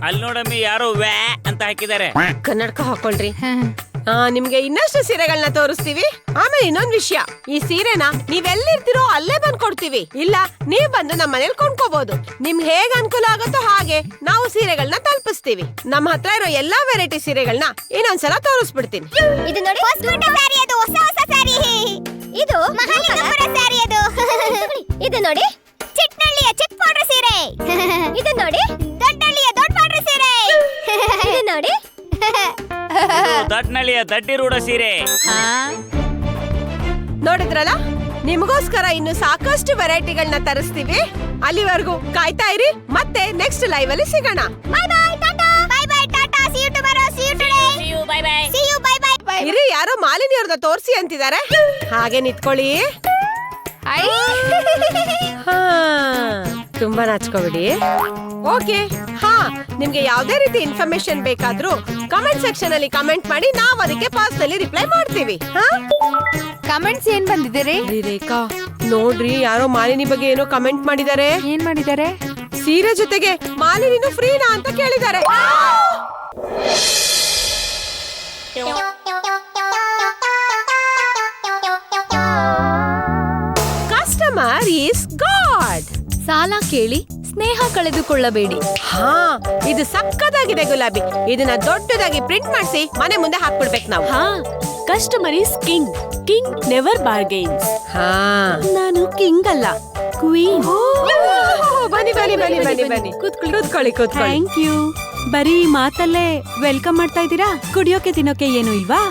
ಅಲ್ಲಿ ನೋಡಮ್ಮಿ ಯಾರೋ ವ್ಯಾ ಅಂತ ಹಾಕಿದ್ದಾರೆ. ಕನ್ನಡಕ ಹಾಕೊಳ್ರಿ. ನಿಮ್ಗೆ ಇನ್ನಷ್ಟು ಸೀರೆಗಳನ್ನ ತೋರಿಸ್ತೀವಿ. ಆಮೇಲೆ ಇನ್ನೊಂದ್ ವಿಷಯ, ಈ ಸೀರೆನ ನೀವೆಲ್ಲಿರ್ತೀರೋ ಅಲ್ಲೇ ಬಂದ್ ಕೊಡ್ತೀವಿ, ಇಲ್ಲ ನೀವ್ ಬಂದು ನಮ್ಮ ಮನೇಲಿ ಕೊಂಡ್ಕೋಬಹುದು. ನಿಮ್ಗೆ ಹೇಗ್ ಅನುಕೂಲ ಆಗುತ್ತೋ ಹಾಗೆ ನಾವು ಸೀರೆಗಳನ್ನ ತಲುಪಿಸ್ತೀವಿ. ನಮ್ಮ ಹತ್ರ ಇರೋ ಎಲ್ಲಾ ವೆರೈಟಿ ಸೀರೆಗಳನ್ನ ಇನ್ನೊಂದ್ಸಲ ತೋರಿಸ್ಬಿಡ್ತೀನಿ. ಇದು ನೋಡಿ ಹೊಸಕೋಟೆ ಸ್ಯಾರಿ, ಅದು ಹೊಸ ಹೊಸ ಸ್ಯಾರಿ. ಇದು ಮಹಾಲಿಂಗಪುರ ಸ್ಯಾರಿ. ಅದು ಇದು ನೋಡಿ ಚಿಟ್ನಳ್ಳಿಯ ಚಿಕ್ಕ ಪೌಡರ್ ಸೀರೆ. ಇದು ನೋಡಿ ದೊಡ್ಡಳ್ಳಿಯ ದೊಡ್ಡ ಪೌಡರ್ ಸೀರೆ. ಇದು ನೋಡಿ ದಟ್ನಳ್ಳಿಯ ದಡ್ಡಿ ರೂಢ ಸೀರೆ. ನೋಡಿದ್ರಲ್ಲ, ನಿಮಗೋಸ್ಕರ ಇನ್ನು ಸಾಕಷ್ಟು ವೆರೈಟಿಗಳನ್ನ ತರಿಸ್ತೀವಿ. ಅಲ್ಲಿವರೆಗೂ ಕಾಯ್ತಾ ಇರಿ. ಮತ್ತೆ ನೆಕ್ಸ್ಟ್ ಲೈವ್ ಅಲ್ಲಿ ಸಿಗೋಣ. Bye bye Tata. Bye bye Tata. See you tomorrow. See you today. See you. Bye bye. See you. Bye bye. ಇರಿ, ಯಾರೋ ಮಾಲಿನಿ ಅವ್ರನ್ನ ತೋರಿಸಿ ಅಂತಿದ್ದಾರೆ. ಹಾಗೆ ನಿಂತ್ಕೊಳ್ಳಿ. ಹಾ, ತುಂಬಾ ನಾಚ್ಕೋಬಿಡಿ. ಓಕೆ. ಹಾ, ನಿಮ್ಗೆ ಯಾವ್ದೇ ರೀತಿ ಇನ್ಫಾರ್ಮೇಶನ್ ಬೇಕಾದ್ರೂ ಕಮೆಂಟ್ ಸೆಕ್ಷನ್ ಅಲ್ಲಿ ಕಮೆಂಟ್ ಮಾಡಿ, ನಾವ್ ಅದಕ್ಕೆ ಪರ್ಸನಲಿ ರಿಪ್ಲೈ ಮಾಡ್ತೀವಿ. ಹಾ, ಕಮೆಂಟ್ಸ್ ಏನ್ ಬಂದಿದ್ದಾರೆ? ರೇಖಾ ನೋಡ್ರಿ, ಯಾರೋ ಮಾಲಿನಿ ಬಗ್ಗೆ ಏನೋ ಕಮೆಂಟ್ ಮಾಡಿದ್ದಾರೆ. ಏನ್ ಮಾಡಿದ್ದಾರೆ? ಸೀರೆ ಜೊತೆಗೆ ಮಾಲಿನಿನೂ ಫ್ರೀನಾ ಅಂತ ಕೇಳಿದ್ದಾರೆ. Customer is god. ಸಾಲ ಕೇಳಿ ಸ್ನೇಹ ಕಳೆದುಕೊಳ್ಳಬೇಡಿ. ಹಾ, ಇದು ಸಕ್ಕತ್ತಾಗಿದೆ ಗುಲಾಬಿ. ಇದನ್ನ ದೊಡ್ಡದಾಗಿ ಪ್ರಿಂಟ್ ಮಾಡಿಸಿ ಮನೆ ಮುಂದೆ ಹಾಕ್ಬಿಡ್ಬೇಕು ನಾವು. ಹಾ, customer is king. King never bargains. ಹಾ, ನಾನು ಕಿಂಗ್ ಅಲ್ಲ, ಕ್ವೀನ್. ಬನ್ನಿ ಬನ್ನಿ ಬನ್ನಿ ಬನ್ನಿ ಬನ್ನಿ, ಕೂತ್ಕೊಳ್ಳಿ. Thank you. ಬರೀ ಮಾತಲ್ಲೇ ವೆಲ್ಕಮ್ ಮಾಡ್ತಾ ಇದ್ದೀರಾ? ಕುಡಿಯೋಕೆ ತಿನ್ನೋಕೆ ಏನು ಇಲ್ವಾ?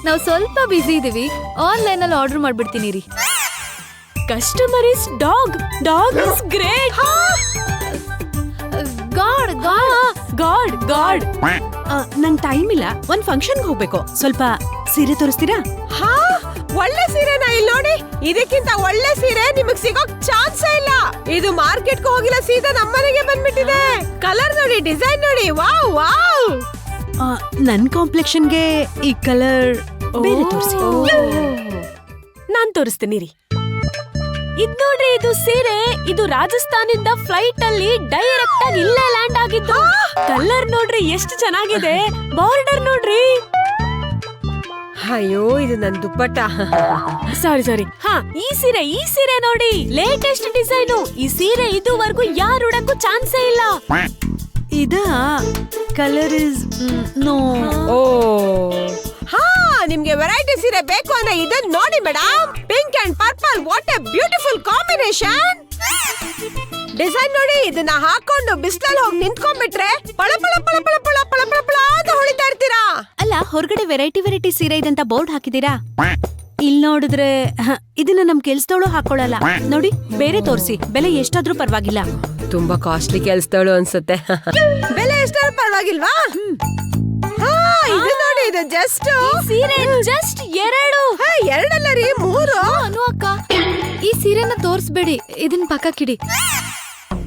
ನಾವು ಸ್ವಲ್ಪ ಬಿಸಿ ಇದೀವಿ, ಆನ್ಲೈನ್ ಅಲ್ಲಿ ಆರ್ಡರ್ ಮಾಡ್ಬಿಡ್ತೀನಿ ರೀ. Customer is dog. Dog is great. God god god. ನಂಗ್ ಟೈಮ್ ಇಲ್ಲ, ಒಂದ್ ಫಂಕ್ಷನ್ಗೆ ಹೋಗ್ಬೇಕು. ಸ್ವಲ್ಪ ಸೀರೆ ತೋರಿಸ್ತೀರಾ? ಹಾ, ಒಳ್ಳೆ ಸೀರೆನಾ? ಇಲ್ಲಿ ನೋಡಿ, ಇದಕ್ಕಿಂತ ಒಳ್ಳೆ ಸೀರೆ ನಿಮಗ್ ಸಿಗೋಕ್ ಚಾನ್ಸೇ ಇಲ್ಲ. ಇದು ಮಾರ್ಕೆಟ್ಗೆ ಹೋಗಿಲ್ಲ, ಸೀದಾ ನಮ್ಮನೆಗೆ ಬಂದ್ಬಿಟ್ಟಿದೆ. ಕಲರ್ ನೋಡಿ, ಡಿಸೈನ್ ನೋಡಿ, ವಾವ್ ವಾವ್. ನನ್ ಕಾಂಪ್ಲೆಕ್ಷನ್ಗೆ ಈ ಕಲರ್ ಬೇರೆ ತೋರಿಸಿ. ನಾನ್ ತೋರಿಸ್ತೀನಿ ರೀ. ಇದ್ ನೋಡ್ರಿ, ಇದು ಸೀರೆ. ಇದು ರಾಜಸ್ಥಾನಿಂದ ಫ್ಲೈಟ್ ಅಲ್ಲಿ ಡೈರೆಕ್ಟ್ ಆಗಿ ಇಲ್ಲೇ ಲ್ಯಾಂಡ್ ಆಗಿದ್ದು. ಕಲರ್ ನೋಡ್ರಿ ಎಷ್ಟು ಚೆನ್ನಾಗಿದೆ. ಬಾರ್ಡರ್ ನೋಡ್ರಿ. ಅಯ್ಯೋ, ಇದು ನನ್ ದುಪ್ಪಟ್ಟ. ಸಾರಿ. ಹಾ, ಈ ಸೀರೆ ನೋಡಿ, ಲೇಟೆಸ್ಟ್ ಡಿಸೈನು. ಈ ಸೀರೆ ಇದುವರೆಗೂ ಯಾರು ಉಡಕ್ಕೂ ಚಾನ್ಸೇ ಇಲ್ಲ. ಇದ ಕಲರ್ ಇಸ್ ನೋ. ಓ ಹಾ, ನಿಮ್ಗೆ ವೆರೈಟಿ ಸೀರೆ ಬೇಕು ಅಂದ್ರೆ ಇದನ್ನ ನೋಡಿ madam. Pink and purple, what A beautiful combination. Design ನೋಡಿ, ಇದನ್ನ ಹಾಕೊಂಡು ಬಿಸ್ಲಲ್ಲಿ ಹೋಗಿ ನಿಂತ್ಕೊಂಡ್ಬಿಟ್ರೆ ಪಳ ಪಳ ಪಳ ಪಳ ಪಳ ಪಳ ಪಳ ಪಳ ಅಂತ ಹೊಳಿತಾ ಇರ್ತೀರಾ. ಅಲ್ಲ, ಹೊರಗಡೆ ವೆರೈಟಿ ಸೀರೆ ಇದೆ ಅಂತ ಬೋರ್ಡ್ ಹಾಕಿದೀರಾ? ಇಲ್ ನೋಡಿದ್ರೆ ಇದನ್ನ ನಮ್ ಕೆಲ್ಸದವಳು ಹಾಕೊಳ್ಳಲ್ಲ. ನೋಡಿ, ಬೇರೆ ತೋರಿಸಿ. ಬೆಲೆ ಎಷ್ಟಾದ್ರೂ ಪರವಾಗಿಲ್ಲ. ತುಂಬಾ ಕಾಸ್ಟ್ಲಿ ಕೆಲ್ಸದವಳು ಅನ್ಸುತ್ತೆ. ಬೆಲೆ ಎಷ್ಟಾದ್ರೂ ಪರವಾಗಿಲ್ವಾ? ಹಾ, ಇದು ನೋಡಿ, ಇದು ಜಸ್ಟ್ ಸೀರೆ ಜಸ್ಟ್ 2. ಎರಡಲ್ಲ ರೀ, 3. ಅನು ಅಕ್ಕ, ಈ ಸೀರೆನ ತೋರಿಸ್ಬೇಡಿ, ಇದನ್ ಪಕ್ಕಕ್ಕಿಡಿ.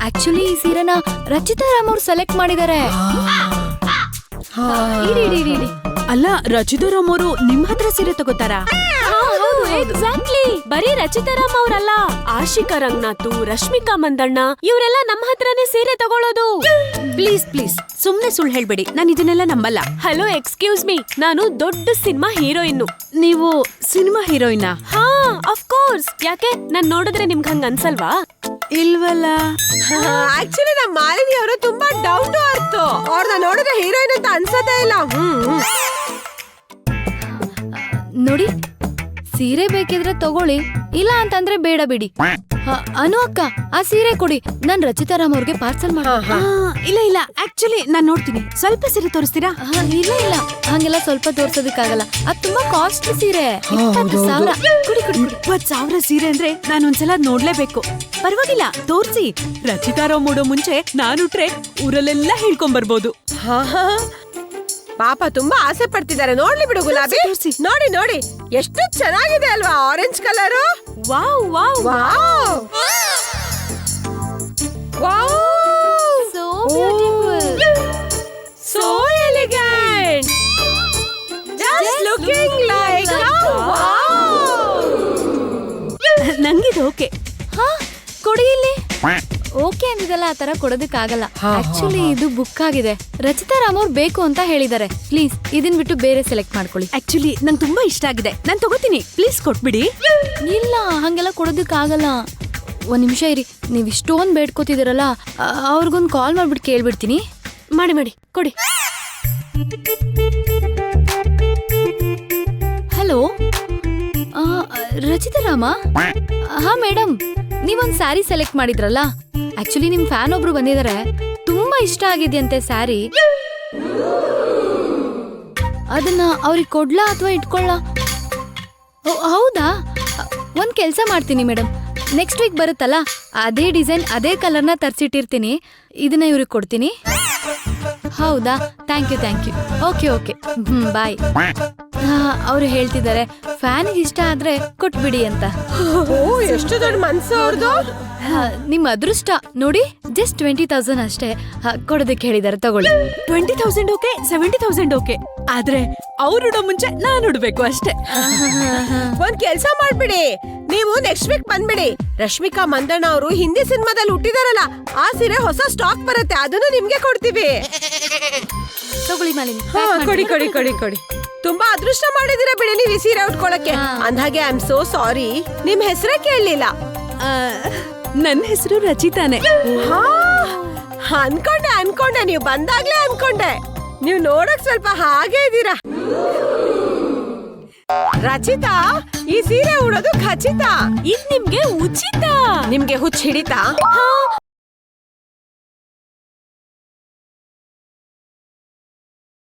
ಆಕ್ಚುಲಿ ಈ ಸೀರೆನ ರಚಿತಾ ರಾಮ್ ಅವ್ರು ಸೆಲೆಕ್ಟ್ ಮಾಡಿದ್ದಾರೆ. ಇಡಿ. ಅಲ್ಲ, ರಚಿತಾ ರಾಮ್ ಅವರು ನಿಮ್ ಹತ್ರ ಸೀರೆ ತಗೋತಾರಾ? ಎಕ್ಸಾಕ್ಟ್ಲಿ. ಬರೀ ರಚಿತಾ ರಾಮ್ ಅವರಲ್ಲ, ಆಶಿಕಾ ರಂಗನಾಥ್, ರಶ್ಮಿಕಾ ಮಂದಣ್ಣ ಇವರೆಲ್ಲ ನಮ್ಮ ಹತ್ರನೇ ಸೀರೆ ತಗೊಳ್ಳೋದು. ಪ್ಲೀಸ್ ಸುಮ್ನೆ ಸುಳ್ಳು ಹೇಳ್ಬೇಡಿ, ನಾನು ಇದನ್ನೆಲ್ಲ ನಂಬಲ್ಲ. ಹಲೋ, ಎಕ್ಸ್ಕ್ಯೂಸ್ ಮೀ, ನಾನು ದೊಡ್ಡ ಸಿನಿಮಾ ಹೀರೋಯಿನ್. ನೀವು ಸಿನಿಮಾ ಹೀರೋಯಿನಾ? ಹಾ, ಆಫ್ ಕೋರ್ಸ್. ಯಾಕೆ, ನಾನ್ ನೋಡಿದ್ರೆ ನಿಮ್ಗೆ ಹಂಗ ಅನ್ಸಲ್ವಾ? ಇಲ್ವಲ್ಲ. ಆಕ್ಚುಲಿ ನಮ್ಮ ಮಾಲಿನಿ ಅವರು ತುಂಬಾ ಡೌನ್ ಟು ಅರ್ತ್. ಅವ್ರನ್ನ ನೋಡಿದ್ರೆ ಹೀರೋಯಿನ್ ಅಂತ ಅನ್ಸದೇ ಇಲ್ಲ. ನೋಡಿ, ಸೀರೆ ಬೇಕಿದ್ರೆ ತಗೊಳ್ಳಿ, ಇಲ್ಲ ಅಂತಂದ್ರೆ ಬೇಡ ಬಿಡಿ. ಅನು ಅಕ್ಕ, ಆ ಸೀರೆ ಕೊಡಿ, ನಾನ್ ರಚಿತಾರಾಮ್ ಅವ್ರಿಗೆ ಪಾರ್ಸಲ್ ಮಾಡ. ಇಲ್ಲ ಆಕ್ಚುಲಿ ನಾನ್ ನೋಡ್ತೀನಿ. ಸ್ವಲ್ಪ ಸೀರೆ ತೋರಿಸ್ತೀರಾ? ಇಲ್ಲ ಹಂಗೆಲ್ಲ ಸ್ವಲ್ಪ ತೋರ್ಸೋದಕ್ಕಾಗಲ್ಲ, ಅದ್ ತುಂಬಾ ಕಾಸ್ಟ್ಲಿ ಸೀರೆ. 20,000. ಕುಡಿ 20,000 ಸೀರೆ ಅಂದ್ರೆ ನಾನೊಂದ್ಸಲ ನೋಡ್ಲೇಬೇಕು. ಪರವಾಗಿಲ್ಲ, ತೋರ್ಸಿ. ರಚಿತಾರಾಮ್ ಮೂಡೋ ಮುಂಚೆ ನಾನುಟ್ರೆ ಊರಲ್ಲೆಲ್ಲ ಹೇಳ್ಕೊಂಡ್ ಬರ್ಬೋದು. ಪಾಪ ತುಂಬಾ ಆಸೆ ಪಡ್ತಿದ್ದಾರೆ. ನೋಡ್ಲಿ ಬಿಡು ಗುಲಾಬಿ. ನೋಡಿ ನೋಡಿ ಎಷ್ಟು ಚೆನ್ನಾಗಿದೆ ಅಲ್ವಾ orange colour. Wow wow wow wow, so beautiful, so elegant, just looking like wow. ನಂಗಿದು ಓಕೆ. ಹಾ ಕೊಡಿ ಇಲ್ಲಿ. ಓಕೆ ಅಂದಿದಲ್ಲ, ಆ ತರ ಕೊಡೋದಕ್ಕಾಗಲ್ಲ. ಆಕ್ಚುಲಿ ಇದು ಬುಕ್ ಆಗಿದೆ. ರಚಿತಾರಾಮ್ ಅವ್ರು ಬೇಕು ಅಂತ ಹೇಳಿದ್ದಾರೆ. ಪ್ಲೀಸ್ ಇದನ್ ಬಿಟ್ಟು ಬೇರೆ ಸೆಲೆಕ್ಟ್ ಮಾಡ್ಕೊಳ್ಳಿ. ಆಕ್ಚುಲಿ ನಂಗೆ ತುಂಬಾ ಇಷ್ಟ ಆಗಿದೆ, ನಾನ್ ತಗೋತೀನಿ. ಪ್ಲೀಸ್ ಕೊಟ್ಬಿಡಿ. ಇಲ್ಲ ಹಂಗೆಲ್ಲ ಕೊಡೋದಕ್ಕಾಗಲ್ಲ. ಒಂದ್ ನಿಮಿಷ ಇರಿ, ನೀವ್ ಇಷ್ಟೊಂದ್ ಬೇಡ್ಕೋತಿದಿರಲ್ಲ, ಅವ್ರಿಗೊಂದ್ ಕಾಲ್ ಮಾಡ್ಬಿಟ್ಟು ಕೇಳ್ಬಿಡ್ತೀನಿ. ಮಾಡಿ ಕೊಡಿ. ಹಲೋ, ರಚಿತಾರಾಮ? ಹಾ ಮೇಡಮ್, ನೀವೊಂದ್ ಸ್ಯಾರಿ ಸೆಲೆಕ್ಟ್ ಮಾಡಿದ್ರಲ್ಲ, ಆಕ್ಚುಲಿ ನಿಮ್ ಫ್ಯಾನ್ ಒಬ್ರು ಬಂದಿದ್ದಾರೆ. ತುಂಬಾ ಇಷ್ಟ ಆಗಿದ್ಯಂತೆ ಸ್ಯಾರಿ. ಅದನ್ನ ಅವ್ರಿಗೆ ಕೊಡ್ಲಾ ಅಥವಾ ಇಟ್ಕೊಳ್ಳ? ಹೌದಾ, ಒಂದ್ ಕೆಲ್ಸ ಮಾಡ್ತೀನಿ ಮೇಡಮ್, ನೆಕ್ಸ್ಟ್ ವೀಕ್ ಬರುತ್ತಲ್ಲ, ಅದೇ ಡಿಸೈನ್ ಅದೇ ಕಲರ್ನ ತರ್ಸಿಟ್ಟಿರ್ತೀನಿ. ಇದನ್ನ ಇವ್ರಿಗೆ ಕೊಡ್ತೀನಿ. ಹೌದಾ, ಥ್ಯಾಂಕ್ ಯು. Okay bye. ಅವ್ರು ಹೇಳ್ತಿದ್ದಾರೆ ಫ್ಯಾನ್ಗೆ ಇಷ್ಟ ಆದ್ರೆ ಕೊಟ್ಬಿಡಿ ಅಂತ. ಓ ಎಷ್ಟು ದೊಡ್ಡ ಮನ್ಸು ಅವ್ರದ್ದು. ನಿಮ್ ಅದೃಷ್ಟ ನೋಡಿ, ಜಸ್ಟ್ 20,000 ಅಷ್ಟೇ ಕೊಡೋದಕ್ಕೆ ಹೇಳಿದ್ದಾರೆ, ತಗೊಳ್ಳಿ. 20,000 ಓಕೆ, 70,000 ಓಕೆ. ಆದ್ರೆ ಅವ್ರು ಮುಂಚೆ ನಾನು ಉಡ್ಬೇಕು ಅಷ್ಟೇ. ಒಂದ್ ಕೆಲ್ಸ ಮಾಡ್ಬಿಡಿ, ನೀವು ನೆಕ್ಸ್ಟ್ ವೀಕ್ ಬಂದ್ಬಿಡಿ. ರಶ್ಮಿಕಾ ಮಂದಣ್ಣ ಅವರು ಹಿಂದಿ ಸಿನಿಮಾದಲ್ಲಿ ಹುಟ್ಟಿದಾರಲ್ಲ, ಆ ಸೀರೆ ಹೊಸ ಸ್ಟಾಕ್ ಬರುತ್ತೆ, ಅದನ್ನು ನಿಮ್ಗೆ ಕೊಡ್ತೀವಿ. ತಗೊಳ್ಳಿ ಮಾಲಿನಿ. ಕೊಡಿ. ತುಂಬಾ ಅದೃಷ್ಟ ಮಾಡಿದಿರ ಬಿಡಿ ನೀವು ಈ ಸೀರೆ ಉಟ್ಕೊಳಕ್ಕೆ. ಅಂದ್ಹಾಗೆ ಐ ಆಮ್ ಸೋ ಸಾರಿ, ನಿಮ್ ಹೆಸರೇ ಕೇಳಲಿಲ್ಲ. ನನ್ನ ಹೆಸರು ರಚಿತಾನೆ. ಅನ್ಕೊಂಡೆ ನೀವು ಬಂದಾಗ್ಲೇ ಅನ್ಕೊಂಡೆ. ನೀವು ನೋಡಕ್ ಸ್ವಲ್ಪ ಹಾಗೆ ಇದ್ದೀರಾ. ರಚಿತಾ, ಈ ಸೀರೆ ಉಡೋದು ಖಚಿತ. ಇದ್ ನಿಮ್ಗೆ ಉಚಿತ. ನಿಮ್ಗೆ ಹುಚ್ಚ ಹಿಡಿತಾ?